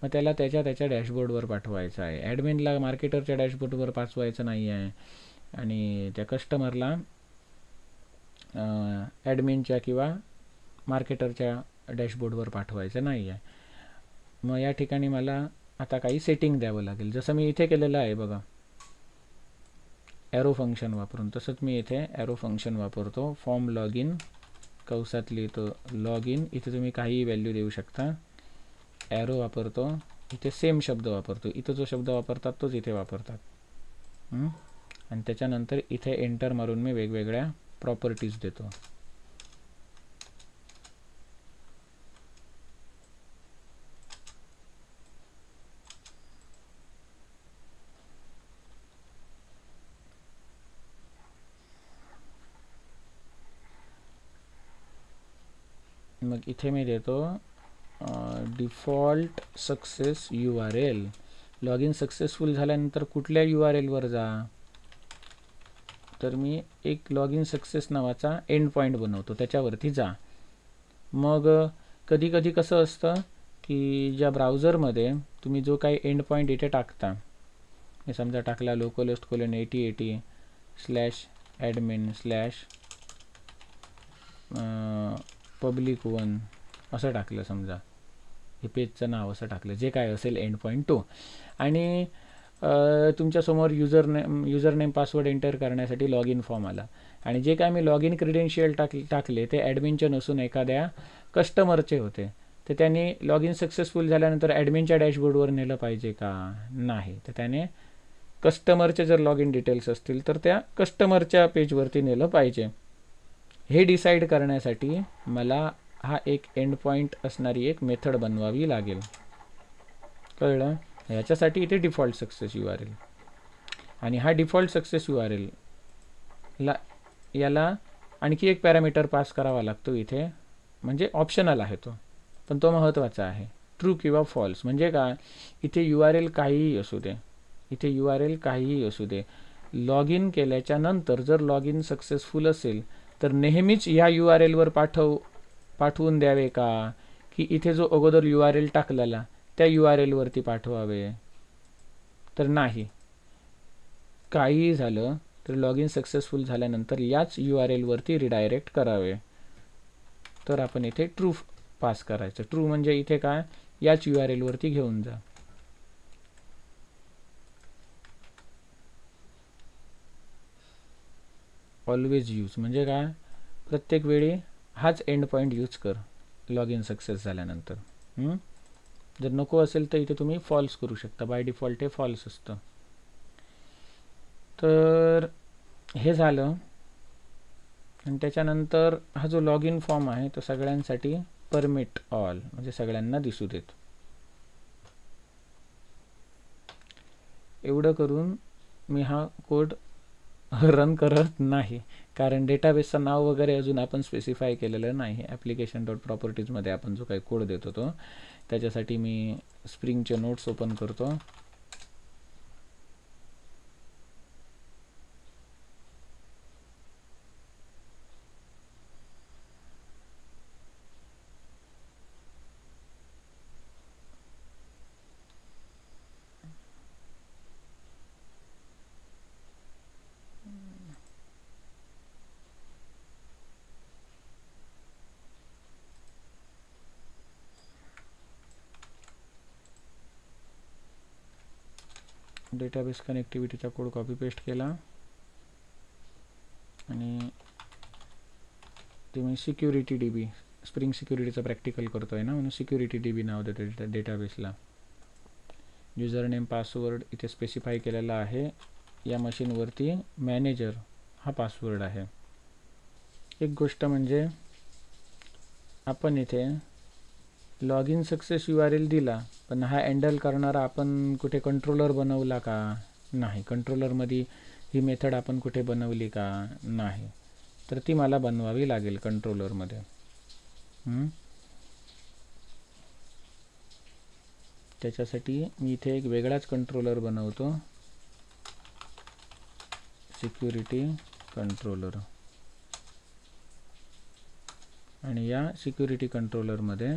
मग त्याला त्याच्या डॅशबोर्डवर पाठवायचं आहे. ॲडमिनला मार्केटरच्या डॅशबोर्डवर पाठवायचं नाही आहे आणि त्या कस्टमरला ॲडमिनच्या किंवा मार्केटरच्या डॅशबोर्डवर पाठवायचं नाही आहे. मग या ठिकाणी मला आता काही सेटिंग द्यावं लागेल. जसं मी इथे केलेलं आहे बघा, ॲरो फंक्शन वापरून, तसंच मी इथे ॲरो फंक्शन वापरतो. फॉर्म लॉग इन कंसात लिहितो लॉग इन, इथे तुम्ही काहीही व्हॅल्यू देऊ शकता. ॲरो वापरतो, इथे सेम शब्द वापरतो, इथं जो शब्द वापरतात तोच इथे वापरतात. आणि त्याच्यानंतर इथे एंटर मारून मी वेगवेगळ्या प्रॉपर्टीज देतो. मग इथे मी देतो default success URL. Log in successful झाल्यानंतर कुठल्या URL वर जा, तर मी एक लॉग इन सक्सेस नावाचा एंड पॉईंट बनवतो, त्याच्यावरती जा. मग कधी कधी कसं असतं की ज्या ब्राउझरमध्ये तुम्ही जो काही एंड पॉईंट इथे टाकता, मी समजा टाकला localhost:8080/public1 असं टाकलं समजा, हे पेजचं नाव असं टाकलं, जे काय असेल एंड पॉईंट तो. आणि तुमच्यासमोर युजर नेम पासवर्ड एंटर करण्यासाठी लॉग इन फॉर्म आला आणि जे काय मी लॉग इन क्रेडेन्शियल टाकले ते ॲडमिनचे नसून एखाद्या कस्टमरचे होते, तर त्याने लॉग इन सक्सेसफुल झाल्यानंतर ॲडमिनच्या डॅशबोर्डवर नेलं पाहिजे का, नाही. तर त्याने कस्टमरचे जर लॉग इन डिटेल्स असतील तर त्या कस्टमरच्या पेजवरती नेलं पाहिजे. हे डिसाईड करण्यासाठी मला हा एक एंड पॉईंट असणारी एक मेथड बनवावी लागेल. कळलं? याच्यासाठी इथे डिफॉल्ट सक्सेस URL आणि हा डिफॉल्ट सक्सेस URL याला आणखी एक पॅरामीटर पास करावा लागतो इथे, म्हणजे ऑप्शनल आहे तो, पण तो महत्त्वाचा आहे. ट्रू किंवा फॉल्स म्हणजे काय, इथे URL काहीही असू दे, इथे URL काहीही असू दे, लॉग इन केल्याच्या नंतर जर लॉग इन सक्सेसफुल असेल तर नेहमीच या URL वर पाठवून द्यावे का, की इथे जो अगोदर URL टाकलेला त्या URL वरती पाठवावे, तर नाही. काहीही झालं तर लॉग इन सक्सेसफुल झाल्यानंतर याच URL वरती रिडायरेक्ट करावे. तर आपण इथे ट्रू पास करायचं. ट्रू म्हणजे इथे काय, याच URL वरती घेऊन जा. ऑलवेज यूज म्हणजे काय, प्रत्येक वेळी हाच एंड पॉईंट यूज कर लॉग इन सक्सेस झाल्यानंतर. जर नको असेल तर इथे तुम्ही फॉल्स करू शकता, बाय डिफॉल्ट हे फॉल्स असतं. तर हे झालं. आणि त्याच्यानंतर हा जो लॉग इन फॉर्म आहे तो सगळ्यांसाठी परमिट ऑल म्हणजे सगळ्यांना दिसू देत. एवढं करून मी हा कोड रन करत नाही, कारण डेटाबेसचं नाव वगैरे अजून आपण स्पेसिफाय केलेलं नाही. ॲप्लिकेशन.प्रॉपर्टीजमध्ये आपण जो काही कोड देतो तो, त्याच्यासाठी मी स्प्रिंगचे नोट्स ओपन करतो. डेटाबेस कनेक्टिव्हिटीचा कोड कॉपी पेस्ट केला आणि तुम्ही सिक्युरिटी DB स्प्रिंग सिक्युरिटीचा प्रॅक्टिकल करतोय ना, म्हणून सिक्युरिटी DB नाव देतो डेटाबेसला. युजर नेम पासवर्ड इथे स्पेसिफाय केलेला आहे. या मशीनवरती मॅनेजर हा पासवर्ड आहे. एक गोष्ट म्हणजे आपण इथे लॉग इन सक्सेस URL दिला, पण हा हँडल करणारा आपण कुठे कंट्रोलर बनवला का? नाही. कंट्रोलरमध्ये ही मेथड आपण कुठे बनवली का? नाही. तर ती मला बनवावी लागेल कंट्रोलरमध्ये. त्याच्यासाठी मी इथे एक वेगळाच कंट्रोलर बनवतो, सिक्युरिटी कंट्रोलर. आणि या सिक्युरिटी कंट्रोलरमध्ये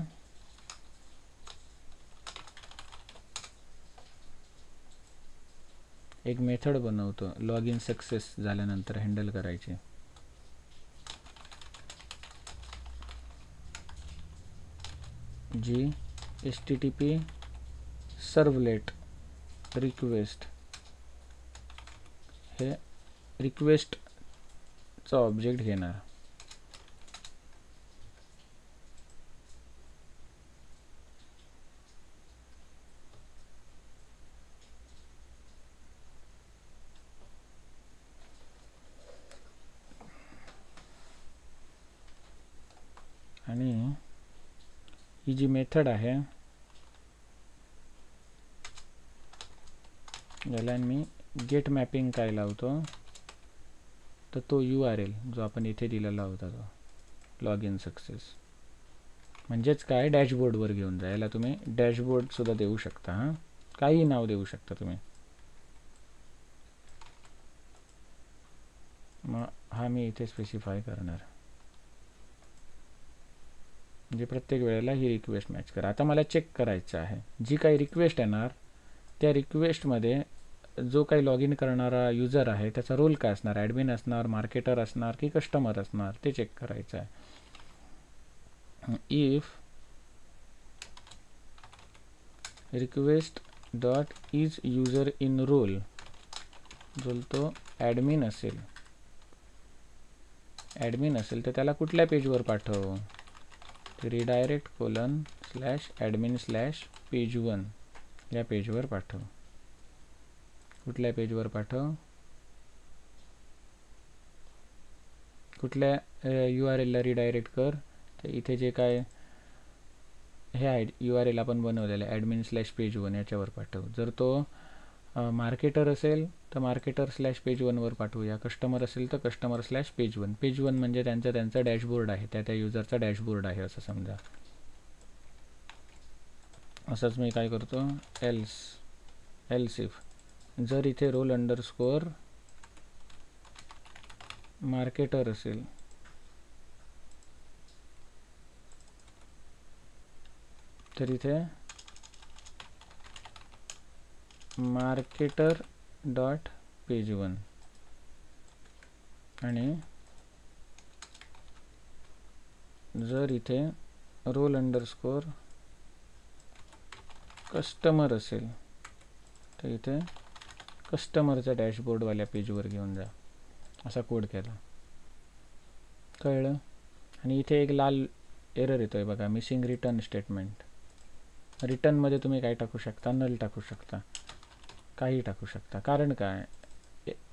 एक मेथड बनवतो लॉग इन सक्सेस झाल्यानंतर हँडल करायची. जी HTTP सर्वलेट रिक्वेस्ट, हे रिक्वेस्टचा ऑब्जेक्ट घेणार. आणि ही जी मेथड आहे याला मी गेट मॅपिंग काय लावतो, तर तो URL जो आपण इथे दिलेला होता तो लॉग इन सक्सेस, म्हणजेच काय डॅशबोर्डवर घेऊन जा. याला तुम्ही डॅशबोर्ड सुद्धा देऊ शकता. हां, काही नाव देऊ शकता तुम्ही. मग हा मी इथे स्पेसिफाय करणार, म्हणजे प्रत्येक वेळेला ही रिक्वेस्ट मॅच करा. आता मला चेक करायचं आहे जी काही रिक्वेस्ट येणार त्या रिक्वेस्टमध्ये जो काही लॉग इन करणारा युजर आहे त्याचा रोल काय असणार, ॲडमिन असणार, मार्केटर असणार की कस्टमर असणार, ते चेक करायचं आहे. If request dot is user in role जो तो ॲडमिन असेल तर त्याला कुठल्या पेजवर पाठव, रिडायरेक्ट :/admin/page1 या पेजवर पाठव. कुठल्या पेजवर पाठव, कुठल्या URL ला रिडायरेक्ट कर, तर इथे जे काय हे URL आपण बनवलेलं आहे admin/page1 याच्यावर पाठव. जर तो मार्केटर असेल तर marketer/page1 वर पाठवूया. कस्टमर असेल तर customer/page1. page1 म्हणजे त्यांचा डॅशबोर्ड आहे, त्या युजरचा डॅशबोर्ड आहे असं समजा. असंच मी काय करतो, else if जर इथे roll_ मार्केटर असेल तर इथे marketer.page1 आणि जर इथे roll_ कस्टमर असेल तर इथे कस्टमरच्या डॅशबोर्डवाल्या पेजवर घेऊन जा. असा कोड केला, कळलं. आणि इथे एक लाल एरर येतोय बघा, मिसिंग रिटर्न स्टेटमेंट. रिटर्नमध्ये तुम्ही काय टाकू शकता, नल टाकू शकता, काही टाकू शकता. कारण काय,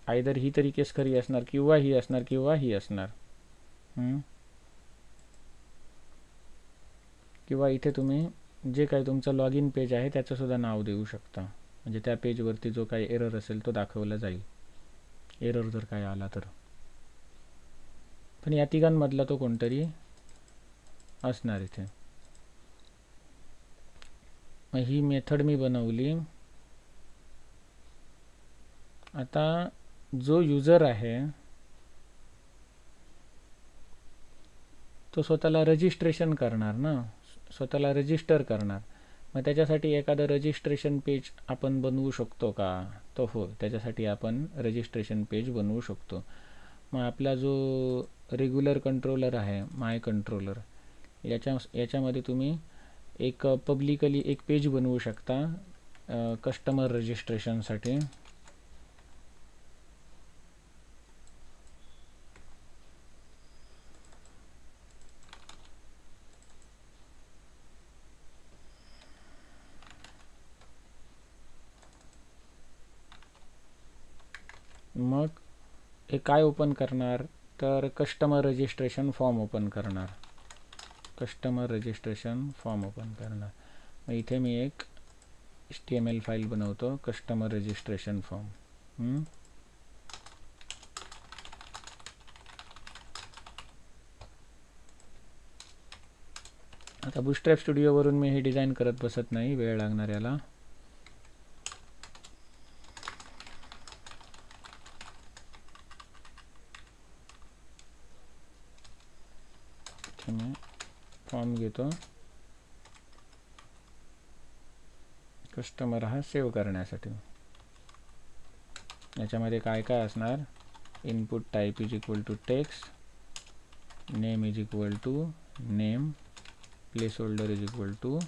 आयदर ही तरी केस खरी असणार किंवा ही असणार किंवा ही असणार. किंवा इथे तुम्ही जे काही तुमचं लॉग इन पेज आहे त्याचं सुद्धा नाव देऊ शकता, म्हणजे त्या पेजवरती जो काही एरर असेल तो दाखवला जाईल, एरर जर काय आला तर. पण या तिघांमधला तो कोणतरी असणार इथे. मग ही मेथड मी बनवली. आता जो युजर आहे तो स्वतःला रजिस्ट्रेशन करणार ना, स्वतःला रजिस्टर करणार. मग त्याच्यासाठी एखादं रजिस्ट्रेशन पेज आपण बनवू शकतो का, तो हो, त्याच्यासाठी आपण रजिस्ट्रेशन पेज बनवू शकतो. मग आपला जो रेग्युलर कंट्रोलर आहे माय कंट्रोलर, याच्यामध्ये तुम्ही एक पब्लिकली एक पेज बनवू शकता कस्टमर रजिस्ट्रेशनसाठी मग हे काय ओपन करणार, तर कस्टमर रजिस्ट्रेशन फॉर्म ओपन करणार. कस्टमर रजिस्ट्रेशन फॉर्म ओपन करणार. मग इथे मी एक HTML फाईल बनवतो, कस्टमर रजिस्ट्रेशन फॉर्म. आता बूटस्ट्रॅप स्टुडिओवरून मी हे डिझाईन करत बसत नाही, वेळ लागणार याला. मी फॉर्म घेतो, कस्टमर हा सेव्ह करण्यासाठी. याच्यामध्ये काय काय असणार, input type is equal to text, name is equal to name, place holder is equal to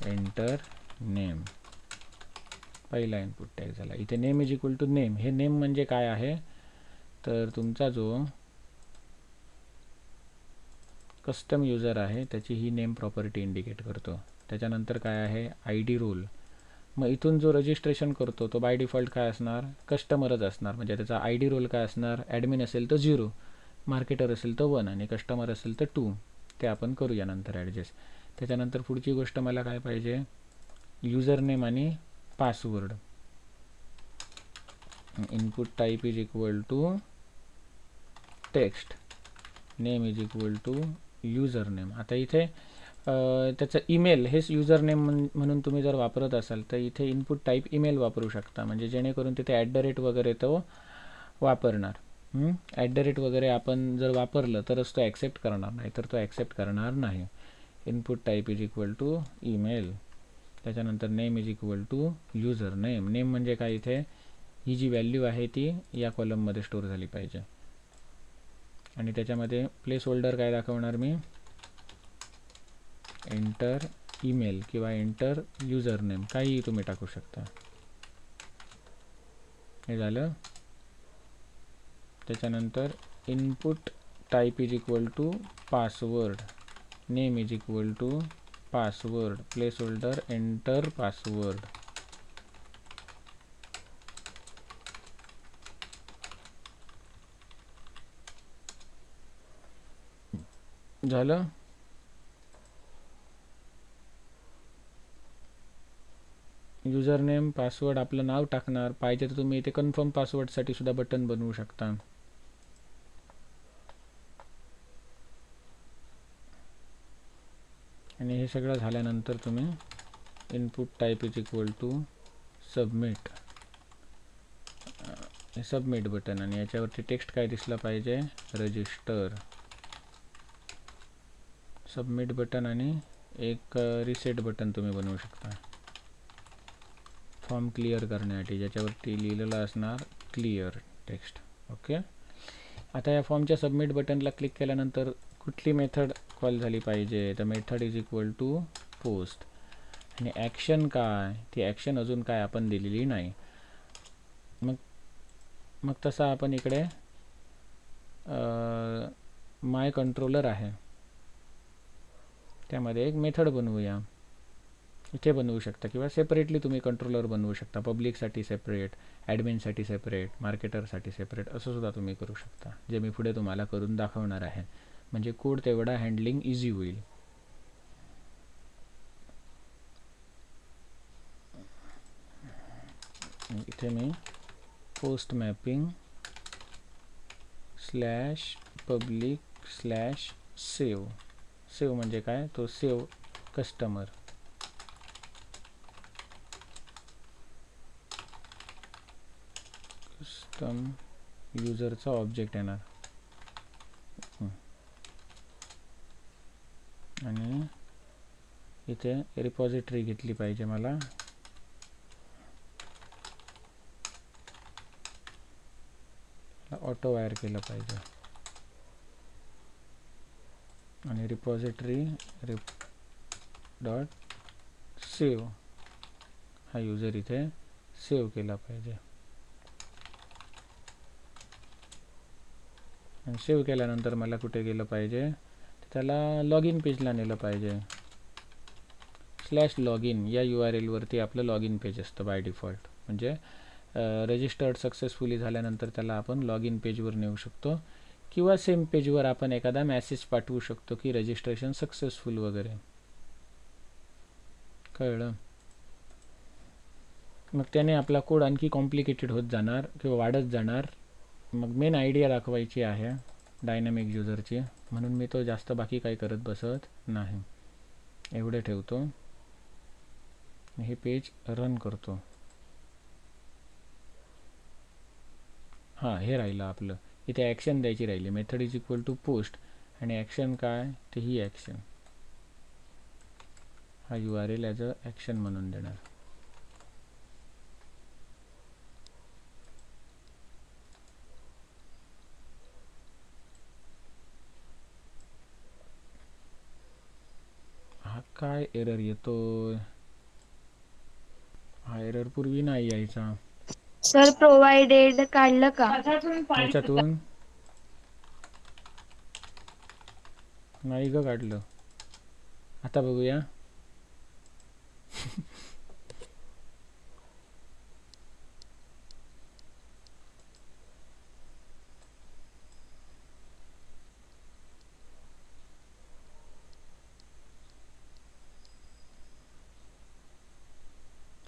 enter name. पहिला इनपुट टॅग झाला. इथे name is equal to name. हे नेम म्हणजे काय आहे, तर तुमचा जो कस्टम युजर आहे त्याची ही नेम प्रॉपर्टी इंडिकेट करतो. त्याच्यानंतर काय आहे, ID रोल. मग इथून जो रजिस्ट्रेशन करतो तो बाय डिफॉल्ट काय असणार, कस्टमरच असणार. म्हणजे त्याचा ID रोल काय असणार, ॲडमिन असेल तर 0, मार्केटर असेल तर 1 आणि कस्टमर असेल तर 2. ते आपण करूया नंतर ॲडजस्ट. त्याच्यानंतर पुढची गोष्ट मला काय पाहिजे, युजर नेम आणि password. Input type is equal to text, name is equal to user name. आता इथे त्याचं ईमेल हेच युजर नेम म्हणून तुम्ही जर वापरत असाल तर इथे इनपुट टाईप ईमेल वापरू शकता, म्हणजे जेणेकरून तिथे @ वगैरे तो वापरणार. @ वगैरे आपण जर वापरलं तरच तो ॲक्सेप्ट करणार, नाही तर तो ॲक्सेप्ट करणार नाही. Input type is equal to email. त्याच्यानंतर name is equal to user name. Name म्हणजे काय, इथे ही जी व्हॅल्यू आहे ती या कॉलममध्ये स्टोअर झाली पाहिजे. आणि त्याच्यामध्ये प्लेस होल्डर काय दाखवणार मी, एंटर ईमेल किंवा एंटर युजर नेम, काहीही तुम्ही टाकू शकता. हे झालं. त्याच्यानंतर input type is equal to password, name is equal to password, place holder enter password. झालं. युजर नेम पासवर्ड आपलं नाव टाकणार. पाहिजे तर तुम्ही इथे कन्फर्म पासवर्डसाठी सुद्धा बटन बनवू शकता. आणि हे सगळं झाल्यानंतर तुम्ही input type is equal to submit, हे सबमिट बटन. आणि याच्यावरती टेक्स्ट काय दिसलं पाहिजे, रजिस्टर. सबमिट बटन आणि एक रिसेट बटन तुम्ही बनवू शकता फॉर्म क्लिअर करण्यासाठी, ज्याच्यावरती लिहिलेलं असणार क्लिअर टेक्स्ट. ओके. आता या फॉर्मच्या सबमिट बटनला क्लिक केल्यानंतर कुठली मेथड कॉल झाली पाहिजे, तर method is equal to post. आणि ॲक्शन काय, ती ॲक्शन अजून काय आपण दिलेली नाही. मग तसा आपण इकडे माय कंट्रोलर आहे त्यामध्ये एक मेथड बनवूया. इथे बनवू शकता किंवा सेपरेटली तुम्ही कंट्रोलर बनवू शकता. पब्लिकसाठी सेपरेट, ॲडमिनसाठी सेपरेट, मार्केटरसाठी सेपरेट, असं सुद्धा तुम्ही करू शकता, जे मी पुढे तुम्हाला करून दाखवणार आहे. म्हणजे कोड तेवढा हँडलिंग इझी होईल. इथे मी पोस्ट मॅपिंग /public/save. सेव्ह म्हणजे काय, तो सेव्ह कस्टमर. कस्टम युजरचा ऑब्जेक्ट येणार. आणि इथे रिपॉझिटरी घेतली पाहिजे मला. ऑटो वायर केलं पाहिजे. आणि रिपॉझिटरी डॉट सेव्ह हा यूजर इथे सेव्ह केला पाहिजे आणि सेव्ह केल्यानंतर मला कुठे गेलं पाहिजे, त्याला लॉग इन पेजला नेलं पाहिजे. /login या URL वरती आपलं लॉग इन पेज असतं बाय डिफॉल्ट. म्हणजे रजिस्टर्ड सक्सेसफुली झाल्यानंतर त्याला आपण लॉग इन पेजवर नेऊ शकतो किंवा सेम पेजवर आपण एखादा मेसेज पाठवू शकतो की रजिस्ट्रेशन सक्सेसफुल वगैरे. कळलं? मग त्याने आपला कोड आणखी कॉम्प्लिकेटेड होत जाणार किंवा वाढत जाणार. मग मेन आयडिया दाखवायची आहे डायनॅमिक युजरची, म्हणून मी तो जास्त बाकी काही करत बसत नाही. एवढे ठेवतो, हे पेज रन करतो. हां, हे राहिलं आपलं. इथे ॲक्शन द्यायची राहिली. Method is equal to post आणि ॲक्शन काय, ते ही ॲक्शन. हा URL ॲज अ ॲक्शन म्हणून देणार. हा काय एरर येतोय? हा एरर पूर्वी नाही यायचा. सर प्रोव्हाइडेड काढलं का? याच्यातून नाही ग काढलं. आता बघूया.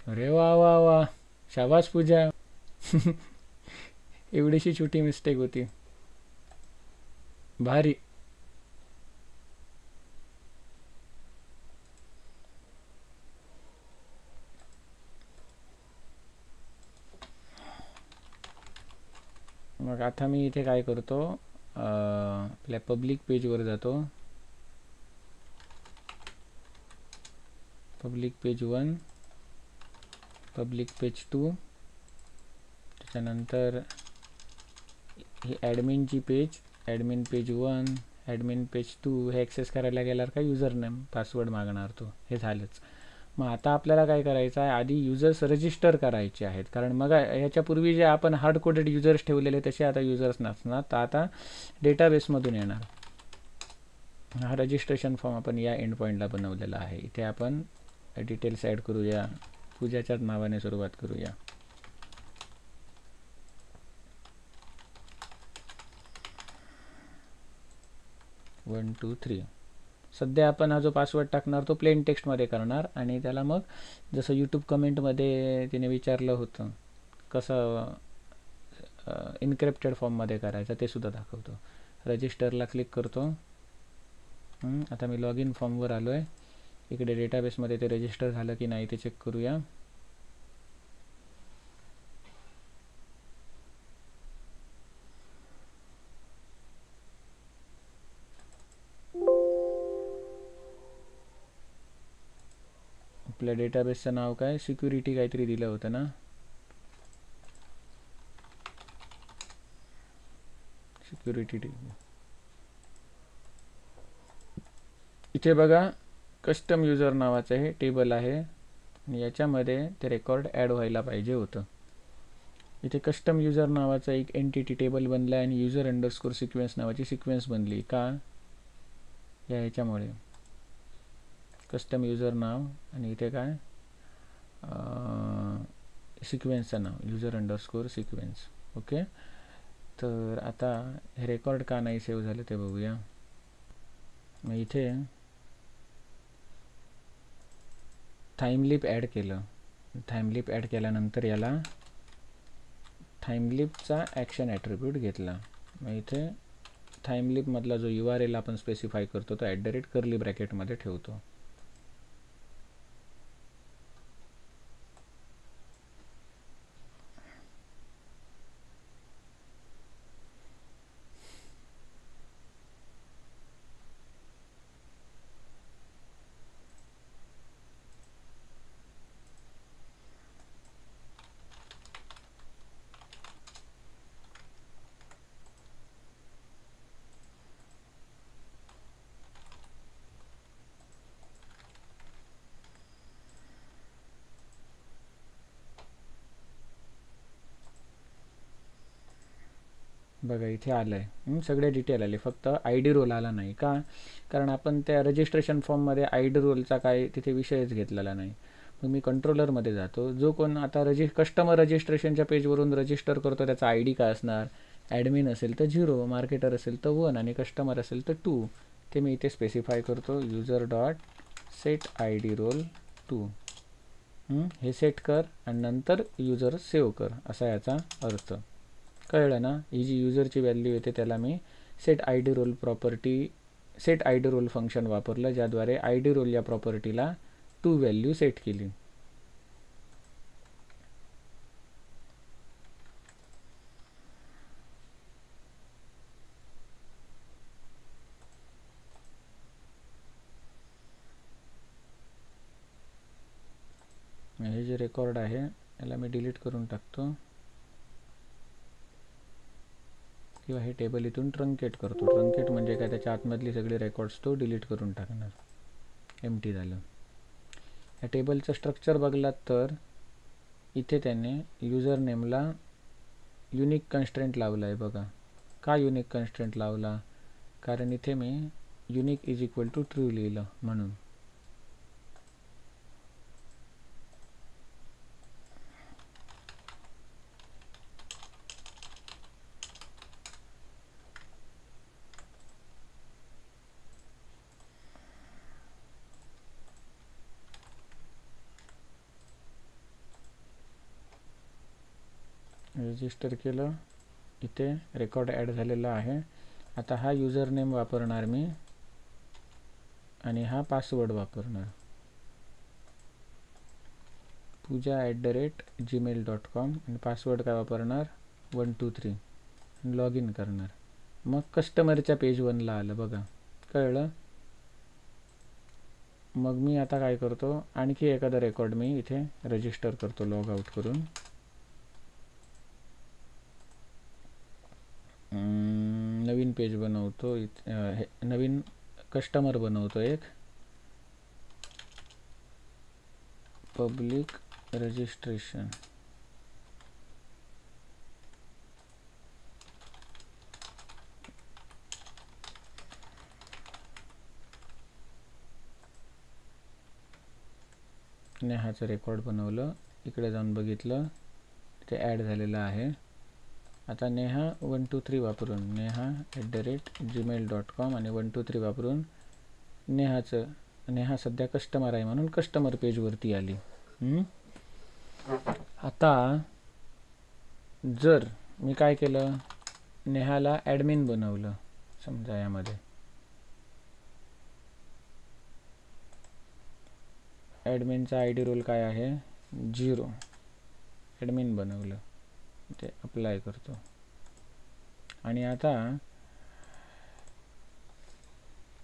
अरे वा वा वा, शाबास पूजा. एवढीशी छोटी मिस्टेक होती, भारी. मग आता मी इथे काय करतो, आपल्या पब्लिक पेजवर जातो. पब्लिक पेज 1, पब्लिक पेज 2, त्याच्यानंतर ही ॲडमिनची page, admin page 1, admin page 2. हे ॲक्सेस करायला गेल्यावर काय युजर नेम पासवर्ड मागणार तो. हे झालंच. मग आता आपल्याला काय करायचं आहे, आधी युजर्स रजिस्टर करायचे आहेत. कारण मग ह्याच्यापूर्वी जे आपण हार्ड कोडेड युजर्स ठेवलेले तसे आता युजर्स नसणार. तर आता डेटाबेसमधून येणार. हा रजिस्ट्रेशन फॉर्म आपण या एंड पॉईंटला बनवलेला आहे. इथे आपण डिटेल्स ॲड करूया. पूजाच्याच नावाने सुरुवात करूया. One two three. सध्या आपण हा जो पासवर्ड टाकणार तो प्लेन टेक्स्टमध्ये करणार आणि त्याला मग जसं यूट्यूब कमेंटमध्ये तिने विचारलं होतं कसं इनक्रिप्टेड फॉर्ममध्ये करायचं ते सुद्धा दाखवतो. रजिस्टरला क्लिक करतो. आता मी लॉग इन फॉर्मवर आलो आहे. इकडे डेटाबेसमध्ये ते रजिस्टर झालं की नाही ते चेक करूया. आपल्या डेटाबेसचं नाव काय, सिक्युरिटी काहीतरी दिलं होतं ना, सिक्युरिटी. इथे बघा कस्टम युजर नावाचं हे टेबल आहे आणि याच्यामध्ये ते रेकॉर्ड ॲड व्हायला पाहिजे होतं. इथे कस्टम युजर नावाचा एक एंटिटी टेबल बनला आणि युजर अंडरस्कोर सिक्वेन्स नावाची सिक्वेन्स बनली. का? ह्याच्यामुळे कस्टम युजर नाव आणि इथे काय सिक्वेन्सचं नाव युजर अंडरस्कोर सिक्वेन्स. ओके. तर आता हे रेकॉर्ड का नाही सेव्ह झालं ते बघूया. मग इथे टाईमलिप ॲड केलं. टाईमलिप ॲड केल्यानंतर याला टाईमलिपचा ॲक्शन ॲट्रिब्यूट घेतला. मग इथे टाईमलिपमधला जो URL आपण स्पेसिफाय करतो तो @ ब्रॅकेटमध्ये ठेवतो. बघा इथे आलं आहे, सगळे डिटेल आले, फक्त आय डी रोल आला नाही. का? कारण आपण त्या रजिस्ट्रेशन फॉर्ममध्ये आय डी रोलचा काय तिथे विषयच घेतलेला नाही. मग मी कंट्रोलरमध्ये जातो. जो कोण आता कस्टमर रजिस्ट्रेशनच्या पेजवरून रजिस्टर करतो त्याचा आय डी काय असणार? ॲडमिन असेल तर 0, मार्केटर असेल तर 1 आणि कस्टमर असेल तर 2. ते मी इथे स्पेसिफाय करतो, user dot set I D role 2. हे सेट कर आणि नंतर युजर सेव्ह कर, असा याचा अर्थ. कळलं ना? ही जी युजरची व्हॅल्यू येते त्याला मी set I D role set I D role function वापरलं, ज्याद्वारे आय डी रोल या प्रॉपर्टीला 2 व्हॅल्यू सेट केली. हे जे रेकॉर्ड आहे याला मी डिलीट करून टाकतो, किंवा हे टेबल इथून ट्रंकेट करतो. ट्रंकेट म्हणजे काय? त्याच्या आतमधली सगळी रेकॉर्ड्स तो डिलीट करून टाकणार. एम्प्टी झालं. या टेबलचं स्ट्रक्चर बघलात तर इथे त्याने युजर नेमला युनिक कन्स्ट्रेंट लावला आहे. बघा का युनिक कन्स्ट्रेंट लावला? कारण इथे मी unique is equal to true लिहिलं म्हणून. रजिस्टर केलं, इथे रेकॉर्ड ॲड झालेला आहे. आता हा युजर नेम वापरणार मी आणि हा पासवर्ड वापरणार, puja@gmail.com, आणि पासवर्ड काय वापरणार? 123. लॉग इन करणार. मग कस्टमरच्या पेज 1ला आलं. बघा कळलं? मग मी आता काय करतो, आणखी एखादा रेकॉर्ड मी इथे रजिस्टर करतो लॉग आउट करून. नवीन पेज बनवतो, नवीन कस्टमर बनवतो एक, पब्लिक रजिस्ट्रेशन. नेहाचं रेकॉर्ड बनवलं, इकडे जाऊन बघितलं ते ॲड झालेलं आहे. आता नेहा 123 वापरून, neha@gmail.com आणि 123 वापरून नेहा सध्या कस्टमर आहे म्हणून कस्टमर पेजवरती आली. आता जर मी काय केलं, नेहाला ॲडमिन बनवलं समजा, यामध्ये ॲडमिनचा आय डी रोल काय आहे? 0. ॲडमिन बनवलं, ते अप्लाय करतो. आणि आता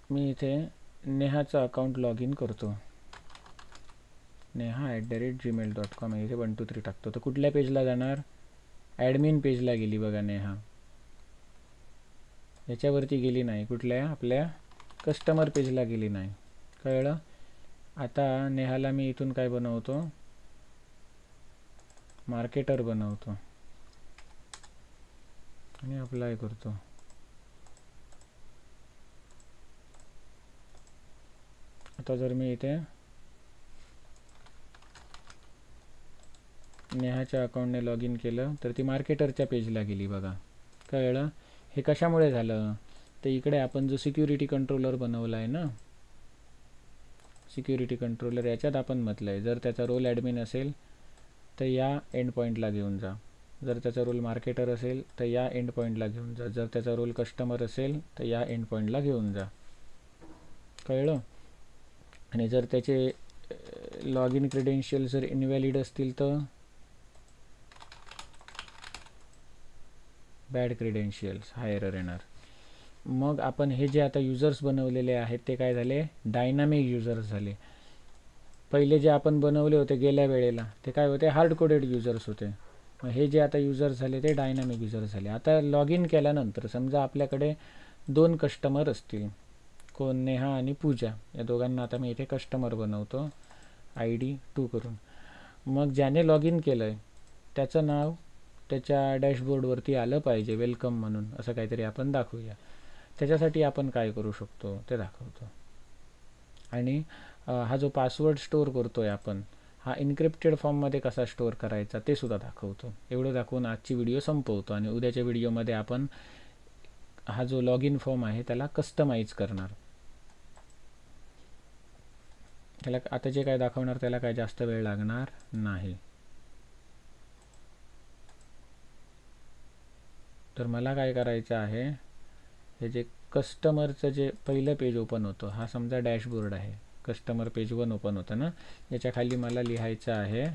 मी इथे नेहाचं अकाउंट लॉग इन करतो, neha@gmail.com. इथे 123 टाकतो. तर कुठल्या पेजला जाणार? ॲडमिन पेजला गेली. बघा नेहा याच्यावरती गेली नाही, कुठल्या आपल्या कस्टमर पेजला गेली नाही. कळलं? आता नेहाला मी इथून काय बनवतो? मार्केटर बनवतो आणि अप्लाय करतो. आता जर मी इथे नेहाच्या अकाउंटने लॉग इन केलं तर ती मार्केटरच्या पेजला गेली. बघा कळलं? हे कशामुळे झालं? तर इकडे आपण जो सिक्युरिटी कंट्रोलर बनवला आहे ना, सिक्युरिटी कंट्रोलर, याच्यात आपण म्हटलं आहे जर त्याचा रोल ॲडमिन असेल तर या एंड पॉईंटला घेऊन जा, जर त्याचा रोल मार्केटर असेल तर या एंड पॉईंटला घेऊन जा, जर त्याचा रोल कस्टमर असेल तर या एंड पॉईंटला घेऊन जा. कळलं? आणि जर त्याचे लॉग इन क्रेडेन्शियल जर इनव्हॅलिड असतील तर बॅड क्रेडेन्शियल्स, हा एरर येणार. मग आपण हे जे आता युजर्स बनवलेले आहेत ते काय झाले? डायनामिक युजर्स झाले. पहिले जे आपण बनवले होते गेल्या वेळेला ते काय होते? हार्ड कोडेड युजर्स होते. मग हे जे आता युजर्स झाले ते डायनामिक युजर्स झाले. आता लॉग इन केल्यानंतर समजा आपल्याकडे 2 कस्टमर असतील, कोण? नेहा आणि पूजा. या दोघांना आता मी इथे कस्टमर बनवतो ID 2 करून. मग ज्याने लॉग इन केलं आहे त्याचं नाव त्याच्या डॅशबोर्डवरती आलं पाहिजे वेलकम म्हणून, असं काहीतरी आपण दाखवूया. त्याच्यासाठी आपण काय करू शकतो ते दाखवतो. आणि हा जो पासवर्ड स्टोअर करतो आहे आपण, हा इन्क्रिप्टेड फॉर्ममध्ये कसा स्टोअर करायचा ते सुद्धा दाखवतो. एवढं दाखवून आजची व्हिडिओ संपवतो आणि उद्याच्या व्हिडिओमध्ये आपण हा जो लॉग इन फॉर्म आहे त्याला कस्टमाइज करणार. त्याला आता जे काय दाखवणार त्याला काय जास्त वेळ लागणार नाही. तर मला काय करायचं आहे, हे जे कस्टमरचं जे पहिलं पेज ओपन होतं, हा समजा डॅशबोर्ड आहे, कस्टमर पेज 1 ओपन होतं ना, याच्या खाली मला लिहायचं आहे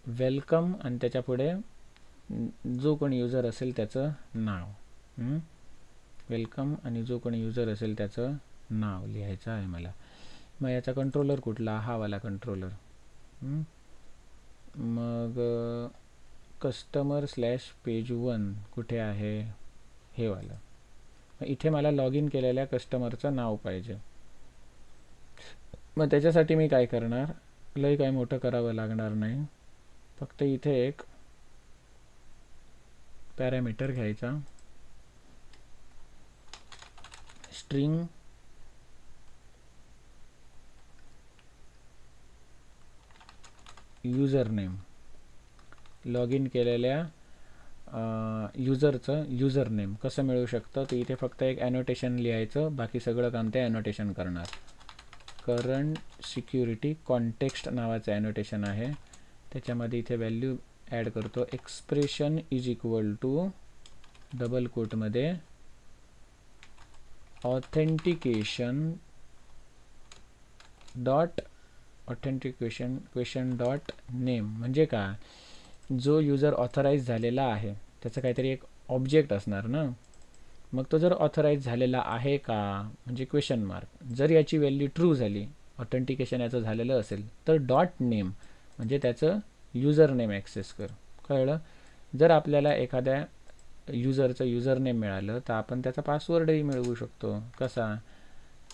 वेलकम आणि त्याच्या पुढे जो कोणी युजर असेल त्याचं नाव, वेलकम आणि जो कोणी युजर असेल त्याचं नाव लिहायचं आहे मला. मग याचा कंट्रोलर कुठला, हा वाला कंट्रोलर. मग कस्टमर/पेज1 कुठे आहे, हे वाला. इथे मला लॉग इन केलेल्या कस्टमरचं नाव पाहिजे. मग त्याच्यासाठी मी काय करणार, लय काय मोठं करावं लागणार नाही, फक्त इथे एक पॅरामीटर घ्यायचा, string user name, log in केलेल्या युजरचं युजर नेम कसं मिळू शकतं, तर इथे फक्त एक ॲनोटेशन लिहायचं, बाकी सगळं काम ते ॲनोटेशन करणार. करंट सिक्युरिटी कॉन्टेक्स्ट नावाचं ॲनोटेशन आहे, त्याच्यामध्ये इथे व्हॅल्यू ॲड करतो, expression is equal to double कोटमध्ये ऑथेंटिकेशन क्वेश्चन डॉट नेम. म्हणजे काय, जो युजर ऑथराईज झालेला आहे त्याचं काहीतरी एक ऑब्जेक्ट असणार ना, मग तो जर ऑथराईज झालेला आहे का म्हणजे क्वेश्चन मार्क. जर याची व्हॅल्यू ट्रू झाली, ऑथेंटिकेशन याचं झालेलं असेल, तर डॉट नेम म्हणजे त्याचं युजर नेम ॲक्सेस कर. कळलं. जर आपल्याला एखाद्या युजरचं युजर नेम मिळालं तर आपण त्याचा पासवर्डही मिळवू शकतो. कसा,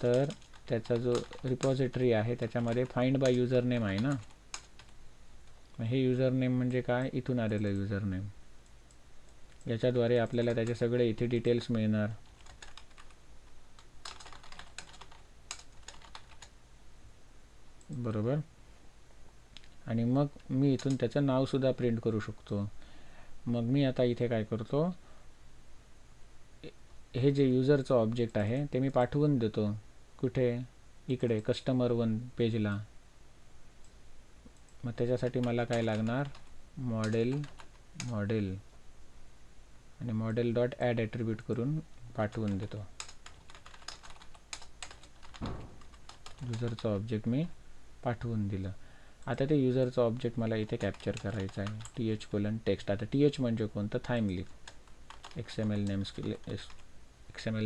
तर त्याचा जो रिपॉझिटरी आहे त्याच्यामध्ये फाइंड बाय युजर नेम आहे ना, हे युजर नेम म्हणजे काय, इथून आलेलं युजर नेम. याच्याद्वारे आपल्याला त्याचे सगळे इथे डिटेल्स मिळणार. बरोबर. आणि मग मी इथून त्याचं नावसुद्धा प्रिंट करू शकतो. मग मी आता इथे काय करतो, हे जे युजरचं ऑब्जेक्ट आहे ते मी पाठवून देतो कुठे, इकडे कस्टमर1 पेजला. मग त्याच्यासाठी मला काय लागणार, मॉडेल आणि मॉडेल डॉट ॲड ॲट्रिब्यूट करून पाठवून देतो. युजरचं ऑब्जेक्ट मी पाठवून दिलं. आता ते युजरचं ऑब्जेक्ट मला इथे कॅप्चर करायचं आहे, th:\text. आता th म्हणजे कोणतं, Thymeleaf, XML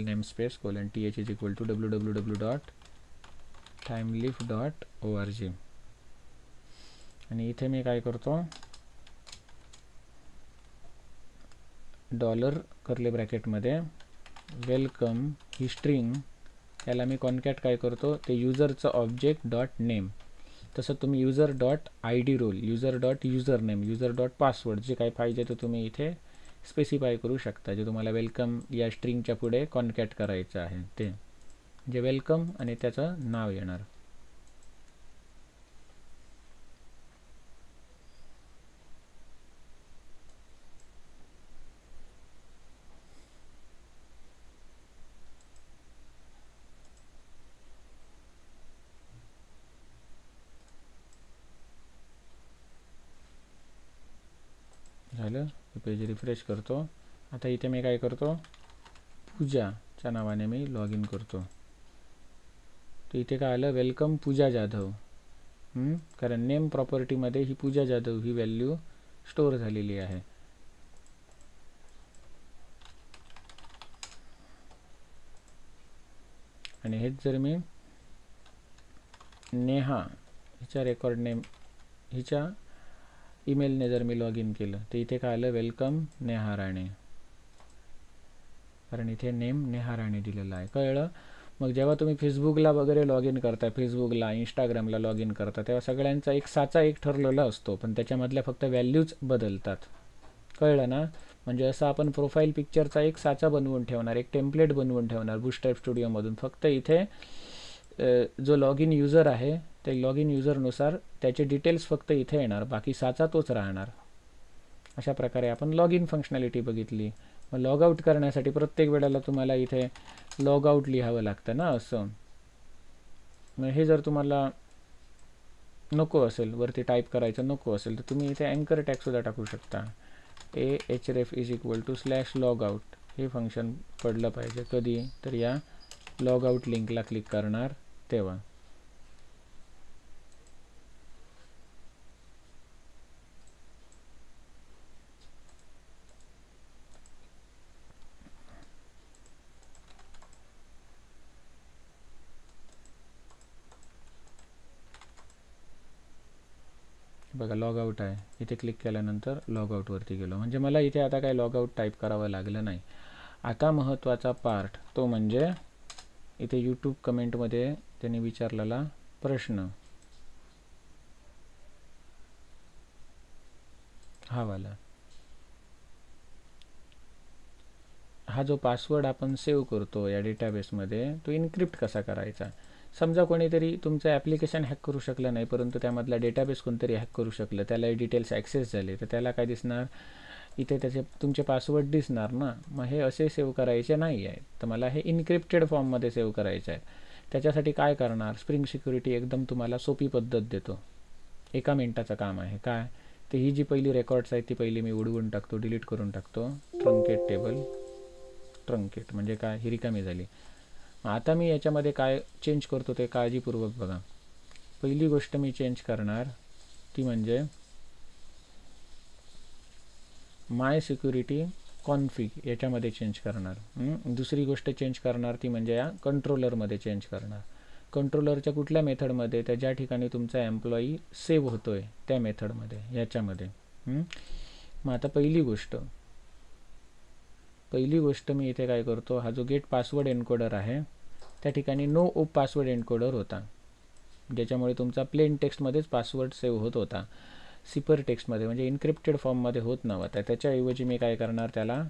namespace :th is equal to www.timeleaf.org. आणि इथे मी काय करतो, डॉलर कर्ली ब्रॅकेटमध्ये वेलकम ही स्ट्रिंग, याला मी कॉन्कॅट काय करतो, ते युजरचं ऑब्जेक्ट डॉट नेम. तसं तुम्ही user dot ID role, user dot user name, user dot password जे काय पाहिजे ते तुम्ही इथे स्पेसिफाय करू शकता. जे तुम्हाला वेलकम या स्ट्रिंगच्या पुढे कॉन्कॅट करायचं आहे ते, जे वेलकम आणि त्याचं नाव येणार. झालं. पेज रिफ्रेश करतो. आता इथे मी काय करतो, पूजाच्या नावाने मी लॉग इन करतो. तर इथे काय आलं, वेलकम पूजा जाधव. कारण नेम प्रॉपर्टीमध्ये ही पूजा जाधव ही व्हॅल्यू स्टोअर झालेली आहे. आणि हेच जर मी नेहा हिच्या रेकॉर्ड नेम, हिच्या ईमेलने जर मी लॉग इन केलं तर इथे काय आलं, वेलकम नेहा राणे, कारण इथे नेम नेहा राणे दिलेला आहे. कळलं. मग जेव्हा तुम्ही फेसबुकला वगैरे लॉग इन करता, फेसबुकला इंस्टाग्रामला लॉग इन करता, तेव्हा सगळ्यांचा एक साचा एक ठरलेला असतो, पण त्याच्यामधल्या फक्त व्हॅल्यूज बदलतात. कळलं ना? म्हणजे असं आपण प्रोफाईल पिक्चरचा एक साचा बनवून ठेवणार, एक टेम्पलेट बनवून ठेवणार बूटस्ट्रॅप स्टुडिओमधून. फक्त इथे जो लॉग इन युजर आहे ते लॉग इन युजरनुसार त्याचे डिटेल्स फक्त इथे येणार, बाकी साचा तोच राहणार. अशा प्रकारे आपण लॉग इन फंक्शनॅलिटी बघितली. मग लॉग आउट करण्यासाठी प्रत्येक वेळेला तुम्हाला इथे लॉग आउट लिहावं लागतं ना असं. मग हे जर तुम्हाला नको असेल, वरती टाईप करायचं नको असेल, तर तुम्ही इथे अँकर टॅगसुद्धा टाकू शकता. ahref /logout हे फंक्शन पडलं पाहिजे कधी, तर या लॉगआउट लिंकला क्लिक करणार तेव्हा. बघा लॉग आउट आहे, इथे क्लिक केल्यानंतर लॉग आउटवरती गेलो. म्हणजे मला इथे आता काय लॉग आउट टाईप करावं लागलं नाही. आता महत्त्वाचा पार्ट तो म्हणजे इथे यूट्यूब कमेंटमध्ये त्यांनी विचारलेला प्रश्न, हा वाला. हा जो पासवर्ड आपण सेव्ह करतो या डेटाबेसमध्ये, तो इन्क्रिप्ट कसा करायचा. समजा कोणीतरी तुमचं ॲप्लिकेशन हॅक करू शकलं नाही, परंतु त्यामधला डेटाबेस कोणतरी हॅक करू शकलं, त्याला डिटेल्स ॲक्सेस झाले, तर त्याला काय दिसणार, इथे त्याचे तुमचे पासवर्ड दिसणार ना. मग हे असे सेव्ह करायचे नाही आहेत, तर मला हे इन्क्रिप्टेड फॉर्ममध्ये सेव्ह करायचे आहेत. त्याच्यासाठी काय करणार, स्प्रिंग सिक्युरिटी एकदम तुम्हाला सोपी पद्धत देतो. 1 मिनिटाचं काम आहे. काय तर ही जी पहिली रेकॉर्ड्स आहेत ती पहिली मी उडवून टाकतो, डिलीट करून टाकतो. ट्रंकेट टेबल, ट्रंकेट म्हणजे काय, ही रिकामी झाली. आता मी याच्यामध्ये काय चेंज करतो ते काळजीपूर्वक बघा. पहिली गोष्ट मी चेंज करणार ती म्हणजे माय सिक्युरिटी कॉन्फिग याच्यामध्ये चेंज करणार. दुसरी गोष्ट चेंज करणार ती म्हणजे या कंट्रोलरमध्ये चेंज करणार. कंट्रोलरच्या कुठल्या मेथडमध्ये, त्या ज्या ठिकाणी तुमचा एम्प्लॉई सेव्ह होतोय त्या मेथडमध्ये, याच्यामध्ये. मग आता पहिली गोष्ट मी इथे काय करतो, हा जो गेट पासवर्ड एन्कोडर आहे त्या ठिकाणी नो ओप पासवर्ड एन्कोडर होता, ज्याच्यामुळे तुमचा प्लेन टेक्स्टमध्येच पासवर्ड सेव्ह होत होता, सिपर टेक्स्टमध्ये म्हणजे इन्क्रिप्टेड फॉर्ममध्ये होत नव्हता. त्याच्याऐवजी मी काय करणार, त्याला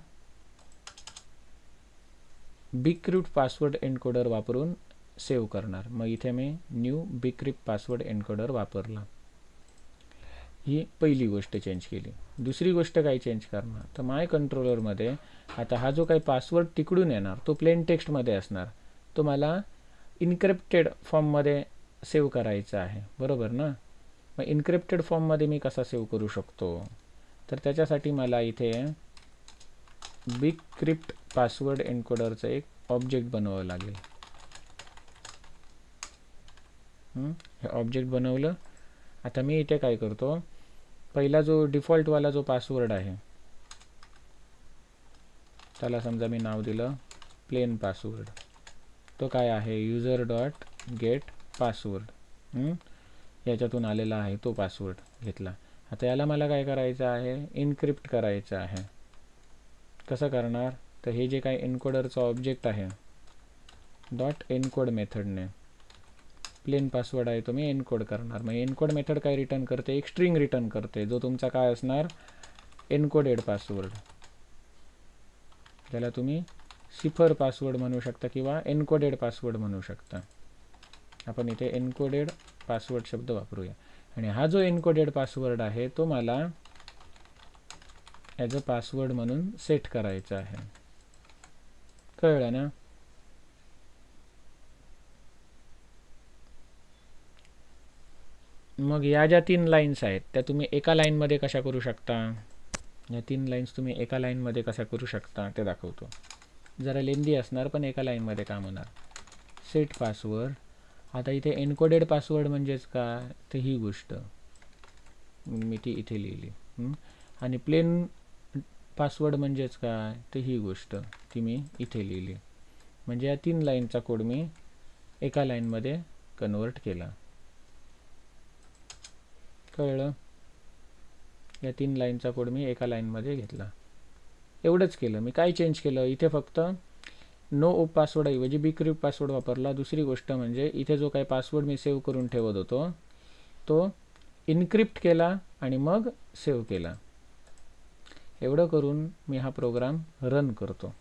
बिक्रिप्ट पासवर्ड एन्कोडर वापरून सेव्ह करणार. मग इथे मी न्यू बिक्रिप्ट पासवर्ड एन्कोडर वापरला. ही पहिली गोष्ट चेंज केली. दुसरी गोष्ट काय चेंज करणार, तर माय कंट्रोलरमध्ये आता हा जो काही पासवर्ड तिकडून येणार तो प्लेन टेक्स्टमध्ये असणार, तो मला इन्क्रिप्टेड फॉर्ममध्ये सेव्ह करायचा आहे, बरोबर ना. मग इन्क्रिप्टेड फॉर्ममध्ये मी कसा सेव्ह करू शकतो, तर त्याच्यासाठी मला इथे बिक्रिप्ट पासवर्ड एन्कोडरचं एक ऑब्जेक्ट बनवावं लागेल. हे ऑब्जेक्ट बनवलं. आता मी इथे काय करतो, पहिला जो डिफॉल्टवाला जो पासवर्ड आहे त्याला समजा मी नाव दिलं प्लेन पासवर्ड. तो काय आहे, युजर डॉट गेट पासवर्ड, याच्यातून आलेला आहे तो पासवर्ड घेतला. आता याला मला काय करायचं आहे, इन्क्रिप्ट करायचं आहे. कसं करणार, तर हे जे काही एन्कोडरचं ऑब्जेक्ट आहे डॉट एन्कोड मेथडने प्लेन पासवर्ड आहे तो मी एन्कोड करणार. मग एन्कोड मेथड काय रिटर्न करते, एक स्ट्रिंग रिटर्न करते, जो तुमचा काय असणार, एन्कोडेड पासवर्ड, ज्याला तुम्ही सिफर पासवर्ड म्हणू शकता किंवा एन्कोडेड पासवर्ड म्हणू शकता. आपण इथे एन्कोडेड पासवर्ड शब्द वापरूया. आणि हा जो एन्कोडेड पासवर्ड आहे तो मला ॲज अ पासवर्ड म्हणून सेट करायचा आहे. कळलं ना. मग या ज्या 3 लाईन्स आहेत त्या तुम्ही एका लाईनमध्ये कशा करू शकता, या 3 लाईन्स तुम्ही एका लाईनमध्ये कशा करू शकता ते दाखवतो. जरा लेंदी असणार पण एका लाईनमध्ये काम होणार. सेट पासवर्ड, आता इथे एन्कोडेड पासवर्ड म्हणजेच काय, तर ही गोष्ट मी ती इथे लिहिली. आणि प्लेन पासवर्ड म्हणजेच काय, तर ही गोष्ट ती मी इथे लिहिली. म्हणजे या 3 लाईनचा कोड मी एका लाईनमध्ये कन्वर्ट केला. कळलं. या 3 लाईनचा कोड मी एका लाईनमध्ये घेतला. एवढंच केलं मी. काय चेंज केलं इथे, फक्त नो ओप पासवर्ड ऐवजी बिक्रिप्ट पासवर्ड वापरला. दुसरी गोष्ट म्हणजे इथे जो काही पासवर्ड मी सेव्ह करून ठेवत होतो तो इनक्रिप्ट केला आणि मग सेव्ह केला. एवढं करून मी हा प्रोग्राम रन करतो.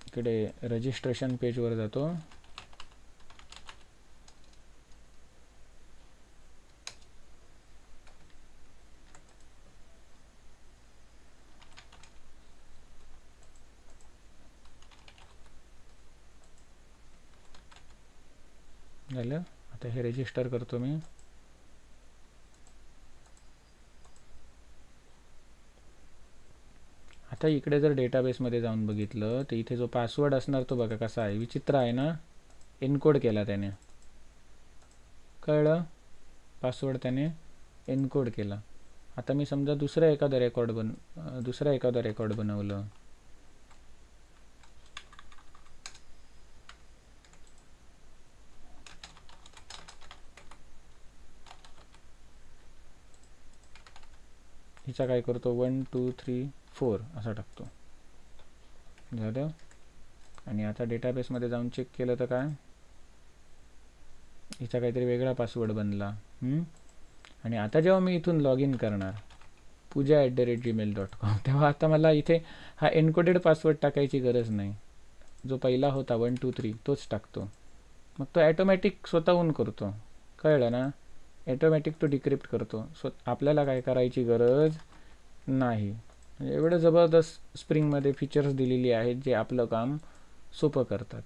इकडे रजिस्ट्रेशन पेजवर जातो. झालं. आता हे रजिस्टर करतो मी. आता इकडे जर डेटाबेसमध्ये जाऊन बघितलं तर इथे जो पासवर्ड असणार तो बघा कसा आहे, विचित्र आहे ना. एनकोड केला त्याने, कळलं. पासवर्ड त्याने एनकोड केला. आता मी समजा दुसरा एखादा रेकॉर्ड बनवलं. हिचा काय करतो 1 2 3 4 असा टाकतो. झालं. आणि आता डेटाबेसमध्ये जाऊन चेक केलं तर काय, हिचा काहीतरी वेगळा पासवर्ड बनला. आणि आता जेव्हा मी इथून लॉग इन करणार puja@gmail.com तेव्हा आता मला इथे हा एन्कोडेड पासवर्ड टाकायची गरज नाही. जो पहिला होता 1 2 3 तोच टाकतो. मग तो ॲटोमॅटिक स्वतःहून करतो. कळलं ना. ॲटोमॅटिक तो डिक्रिप्ट करतो. आपल्याला काय करायची गरज नाही. म्हणजे एवढं जबरदस्त स्प्रिंगमध्ये फीचर्स दिलेली आहेत जे आपलं काम सोपं करतात.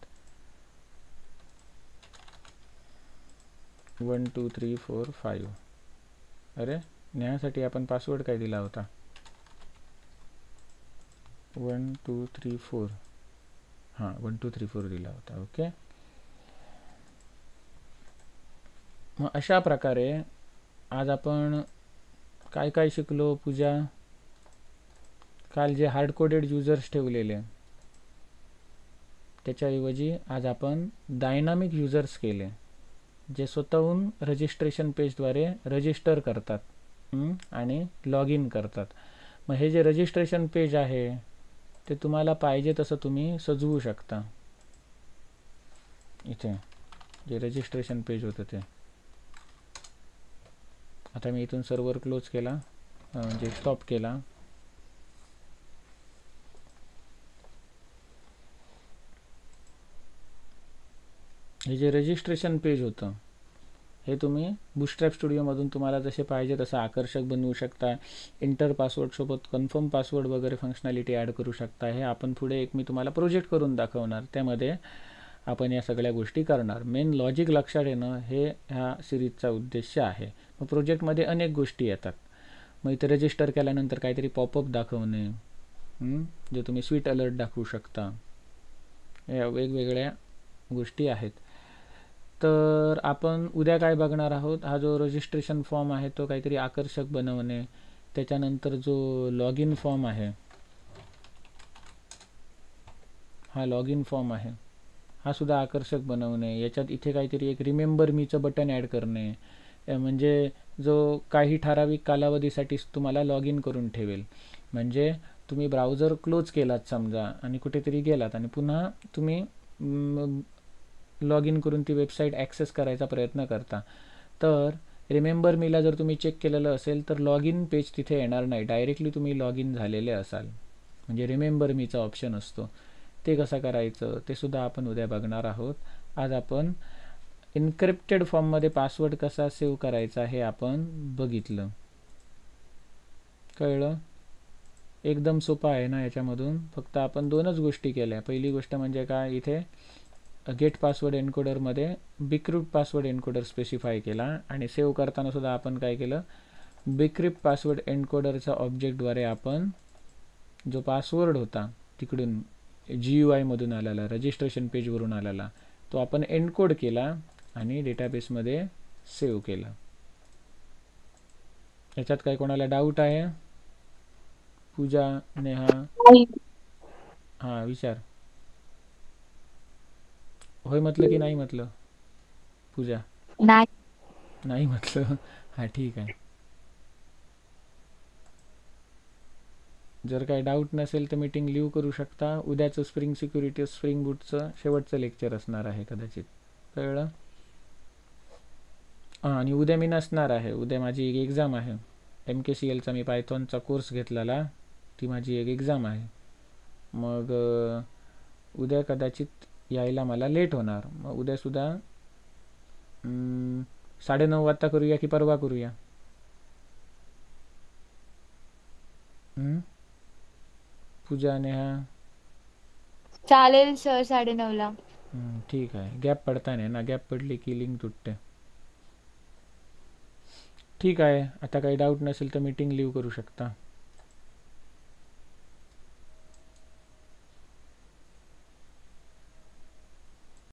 1 2 3 4 5. अरे न्यायासाठी आपण पासवर्ड काय दिला होता 1 2 3 4. हां 1 2 3 4 दिला होता. ओके. मग अशा प्रकारे आज आपण काय काय शिकलो पूजा. काल जे हार्ड कोडेड युजर्स ठेवलेले त्याच्याऐवजी आज आपण डायनामिक युजर्स केले जे स्वतःहून रजिस्ट्रेशन पेजद्वारे रजिस्टर करतात आणि लॉग इन करतात. मग हे जे रजिस्ट्रेशन पेज आहे ते तुम्हाला पाहिजे तसं तुम्ही सजवू शकता. इथे जे रजिस्ट्रेशन पेज होतं ते आता मी इथून सर्व्हर क्लोज केला, म्हणजे स्टॉप केला. हे जे रजिस्ट्रेशन पेज होतं हे तुम्ही बूटस्ट्रॅप स्टुडिओमधून तुम्हाला जसे पाहिजे तसं आकर्षक बनवू शकता. इंटर पासवर्डसोबत कन्फर्म पासवर्ड वगैरे फंक्शनॅलिटी ॲड करू शकता. हे आपण पुढे मी तुम्हाला प्रोजेक्ट करून दाखवणार. त्यामध्ये आपण या सगळ्या गोष्टी करणार. मेन लॉजिक लक्षात येणं हे ह्या सिरीजचा उद्देश आहे. मग प्रोजेक्टमध्ये अनेक गोष्टी येतात. मग इथे रजिस्टर केल्यानंतर काहीतरी पॉपअप दाखवणे, जे तुम्ही स्वीट अलर्ट दाखवू शकता. या वेगवेगळ्या गोष्टी आहेत. तर आपण उद्या काय बघणार आहोत, हा जो रजिस्ट्रेशन फॉर्म आहे तो काहीतरी आकर्षक बनवणे. त्याच्यानंतर जो लॉग इन फॉर्म आहे, हा लॉग इन फॉर्म आहे, हा सुद्धा आकर्षक बनवणे. याच्यात इथे काहीतरी एक रिमेंबर मीचं बटन ॲड करणे, म्हणजे जो काही ठराविक कालावधीसाठी तुम्हाला लॉग इन करून ठेवेल. म्हणजे तुम्ही ब्राउझर क्लोज केलात समजा आणि कुठेतरी गेलात आणि पुन्हा तुम्ही लॉग इन करून ती वेबसाईट ॲक्सेस करायचा प्रयत्न करता, तर रिमेंबर मीला जर तुम्ही चेक केलेलं असेल तर लॉग इन पेज तिथे येणार नाही. डायरेक्टली तुम्ही लॉग इन झालेले असाल. म्हणजे रिमेंबर मीचा ऑप्शन असतो. ते कसं करायचं ते सुद्धा आपण उद्या बघणार आहोत. आज आपण इन्क्रिप्टेड फॉर्ममध्ये पासवर्ड कसा सेव्ह करायचा हे आपण बघितलं. कळलं. एकदम सोपं आहे ना. याच्यामधून फक्त आपण दोनच गोष्टी केल्या. पहिली गोष्ट म्हणजे काय, इथे गेट पासवर्ड एन्कोडरमध्ये बिक्रिप्ट पासवर्ड एन्कोडर स्पेसिफाय केला आणि सेव्ह करताना सुद्धा आपण काय केलं, बिक्रिप्ट पासवर्ड एन्कोडरचा ऑब्जेक्टद्वारे आपण जो पासवर्ड होता तिकडून GUI मधून आलेला, रजिस्ट्रेशन पेजवरून आलेला, तो आपण एन्कोड केला आणि डेटाबेसमध्ये सेव्ह केला. याच्यात काय कोणाला डाऊट आहे? पूजा, नेहा, हां विचार. होय म्हटलं की नाही म्हटलं पूजा? नाही म्हटलं. हां ठीक आहे. जर काही डाऊट नसेल तर मीटिंग लिव्ह करू शकता. उद्याचं स्प्रिंग सिक्युरिटी स्प्रिंग बूटचं शेवटचं लेक्चर असणार आहे कदाचित. कळलं? हां, आणि उद्या मी नसणार आहे. उद्या माझी एक एक्झाम आहे. MKCLचा मी पायथॉनचा कोर्स घेतलेला, ती माझी एक एक्झाम आहे. मग उद्या कदाचित यायला मला लेट होणार. मग उद्यासुद्धा 9:30 वाजता करूया की परवा करूया? पूजा, नेहा? चालेल सर 9:30ला. ठीक आहे. गॅप पडता नाही ना, गॅप पडली की लिंक तुटते. ठीक आहे. आता काही डाऊट नसेल तर मीटिंग लिव्ह करू शकता.